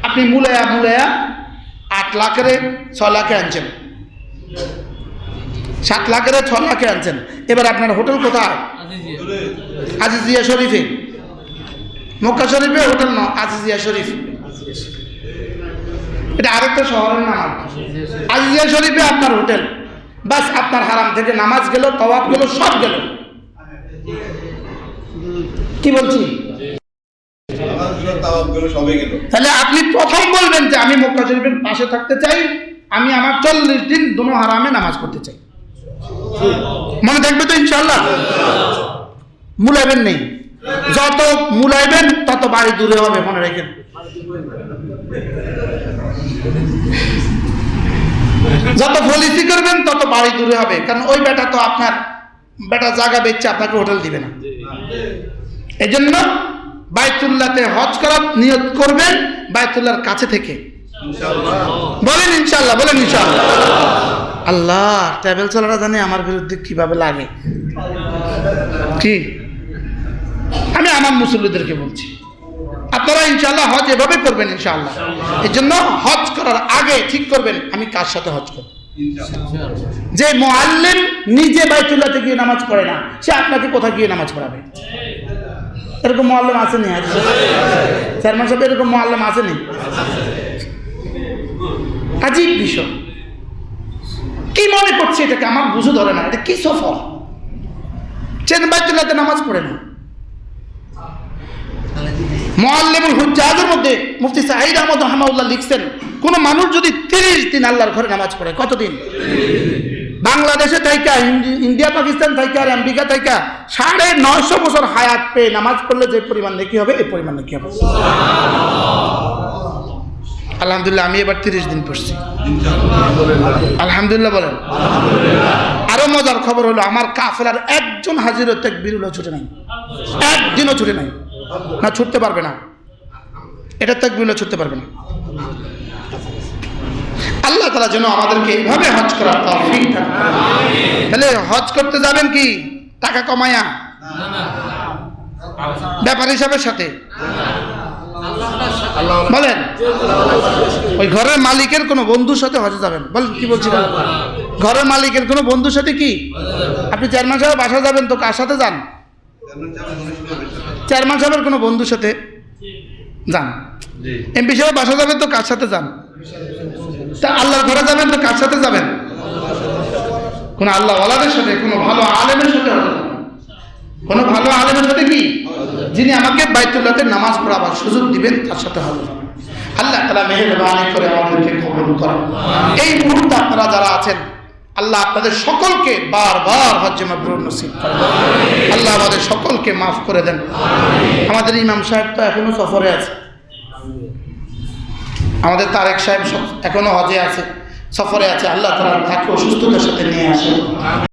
আপনি মুলায়া 8 লাখের 6 লাখে আনছেন, 7 লাখের 6 লাখে আনছেন। এবার আপনার হোটেল কোথায়? আজিজিয়া শরীফে। মক্কা শরীফে হোটেল না, আজিজিয়া শরীফ। এটা আরেকটা শহরের নাম। আজিজিয়া শরীফে আপনার হোটেল। বাস আপনার হারাম থেকে নামাজ গেল, তাওয়াফ গেল, সব গেল। কি বলছি? তাহলে আপনি প্রথম বলবেন যে আমি মক্কা শরীফের পাশে থাকতে চাই, আমি আমার 40 দিন দোনো হারামে নামাজ পড়তে চাই। মনে থাকবে তো ইনশাআল্লাহ? মুলাইবেন নেই, যত মুলাইবেন তত বাড়ি দূরে হবে, মনে রেখেন। যত পলিসি করবেন তত বাড়ি দূরে হবে, কারণ ওই বেটা তো আপনার বেটা জায়গা বেচছে, আপনাকে হোটেল দিবে না। এই জন্য বাইতুল্লাহতে হজ করার নিয়ত করবেন বাইতুল্লাহর কাছে থেকে। বলেন ইনশাআল্লাহ, বলেন ইনশাআল্লাহ। আল্লাহ, ট্রাভেল চালাটা জানি আমার বিরুদ্ধে কিভাবে লাগে। কি আমি আমার মুসল্লিদেরকে বলছি, আপনারা ইনশাআল্লাহ হজ এভাবে করবেন ইনশাআল্লাহ। এই জন্য হজ করার আগে ঠিক করবেন আমি কার সাথে হজ করব। যে মুআল্লিম নিজে বাইতুল্লাহতে গিয়ে নামাজ পড়ে না, সে আপনাকে কোথায় গিয়ে নামাজ পড়াবে? এরকম মুআল্লিম আসেনি? চেয়ারম্যান সাহেব এরকম মুআল্লিম আসেনি? আজীব বিষয়। কি মনে করছে এটাকে? আমার বুঝে ধরে না, এটা কি সফর? চেন বাইতুল্লাহতে নামাজ পড়ে না। মুআল্লিমুল হুজ্জাজের মধ্যে মুফতি সাঈদ আহমদ রাহমাহুল্লাহ লিখছেন, কোন মানুষ যদি 30 দিন আল্লাহর ঘরে নামাজ পড়ে, কতদিন? বাংলাদেশে থাইকা, ইন্ডিয়া পাকিস্তান থাইকা আর আমেরিকা থাইকা 950 বছর হায়াত পেয়ে নামাজ পড়লে যে পরিমাণ নেকি হবে, এই পরিমাণ নেকি হবে। আলহামদুলিল্লাহ আমি এবার 30 দিন পড়ছি, আলহামদুলিল্লাহ বলেন। আরো মজার খবর হলো আমার কাফেলার একজন হাজির তাকবীরুল্লাহ ছুটে নাই, একদিনও ছুটে নাই, না ছুটতে পারবে না, এটা তাকবীরুল্লাহ ছুটতে পারবে না। আল্লাহ তাআলা যেন আমাদেরকে এইভাবে হজ করার তৌফিক দান করেন। তাহলে হজ করতে যাবেন কি টাকা কমায়া? ব্যাপার হিসাবের সাথে বলেন, ওই ঘরের মালিকের কোনো বন্ধুর সাথে হজে যাবেন। বলেন কি বলছিলেন? ঘরের মালিকের কোনো বন্ধুর সাথে কি? আপনি চেয়ারম্যান সাহেব বাসা যাবেন তো কার সাথে যান? চেয়ারম্যান সাহেবের কোনো বন্ধুর সাথে যান। এমপি সাহেব বাসা যাবেন তো কার সাথে যান? তা আল্লাহর ঘরে যাবেন তো কার সাথে যাবেন? কোন আল্লাহ ওয়ালাদের সাথে, কোনো ভালো আলেমের সাথে, কোনো ভালো আলেমের সাথে কি, যিনি আমাকে বাইতুল্লাহতে নামাজ পড়াবার সুযোগ দিবেন, তার সাথে হবে। আল্লাহ তাআলা মেহেরবানি করে আমাদেরকে কবুল করেন। এই মুহূর্তে আপনারা যারা আছেন, আল্লাহ আপনাদের সকলকে বারবার হজ্জে মাবরুর নসিব করেন। আল্লাহ আমাদের সকলকে মাফ করে দেন। আমাদের ইমাম সাহেব তো এখনো সফরে আছে, আমাদের তারেক সাহেব এখনো হজে আছে, সফরে আছে। আল্লাহ তাআলা তাকে অসুস্থতার সাথে নিয়ে আসেন।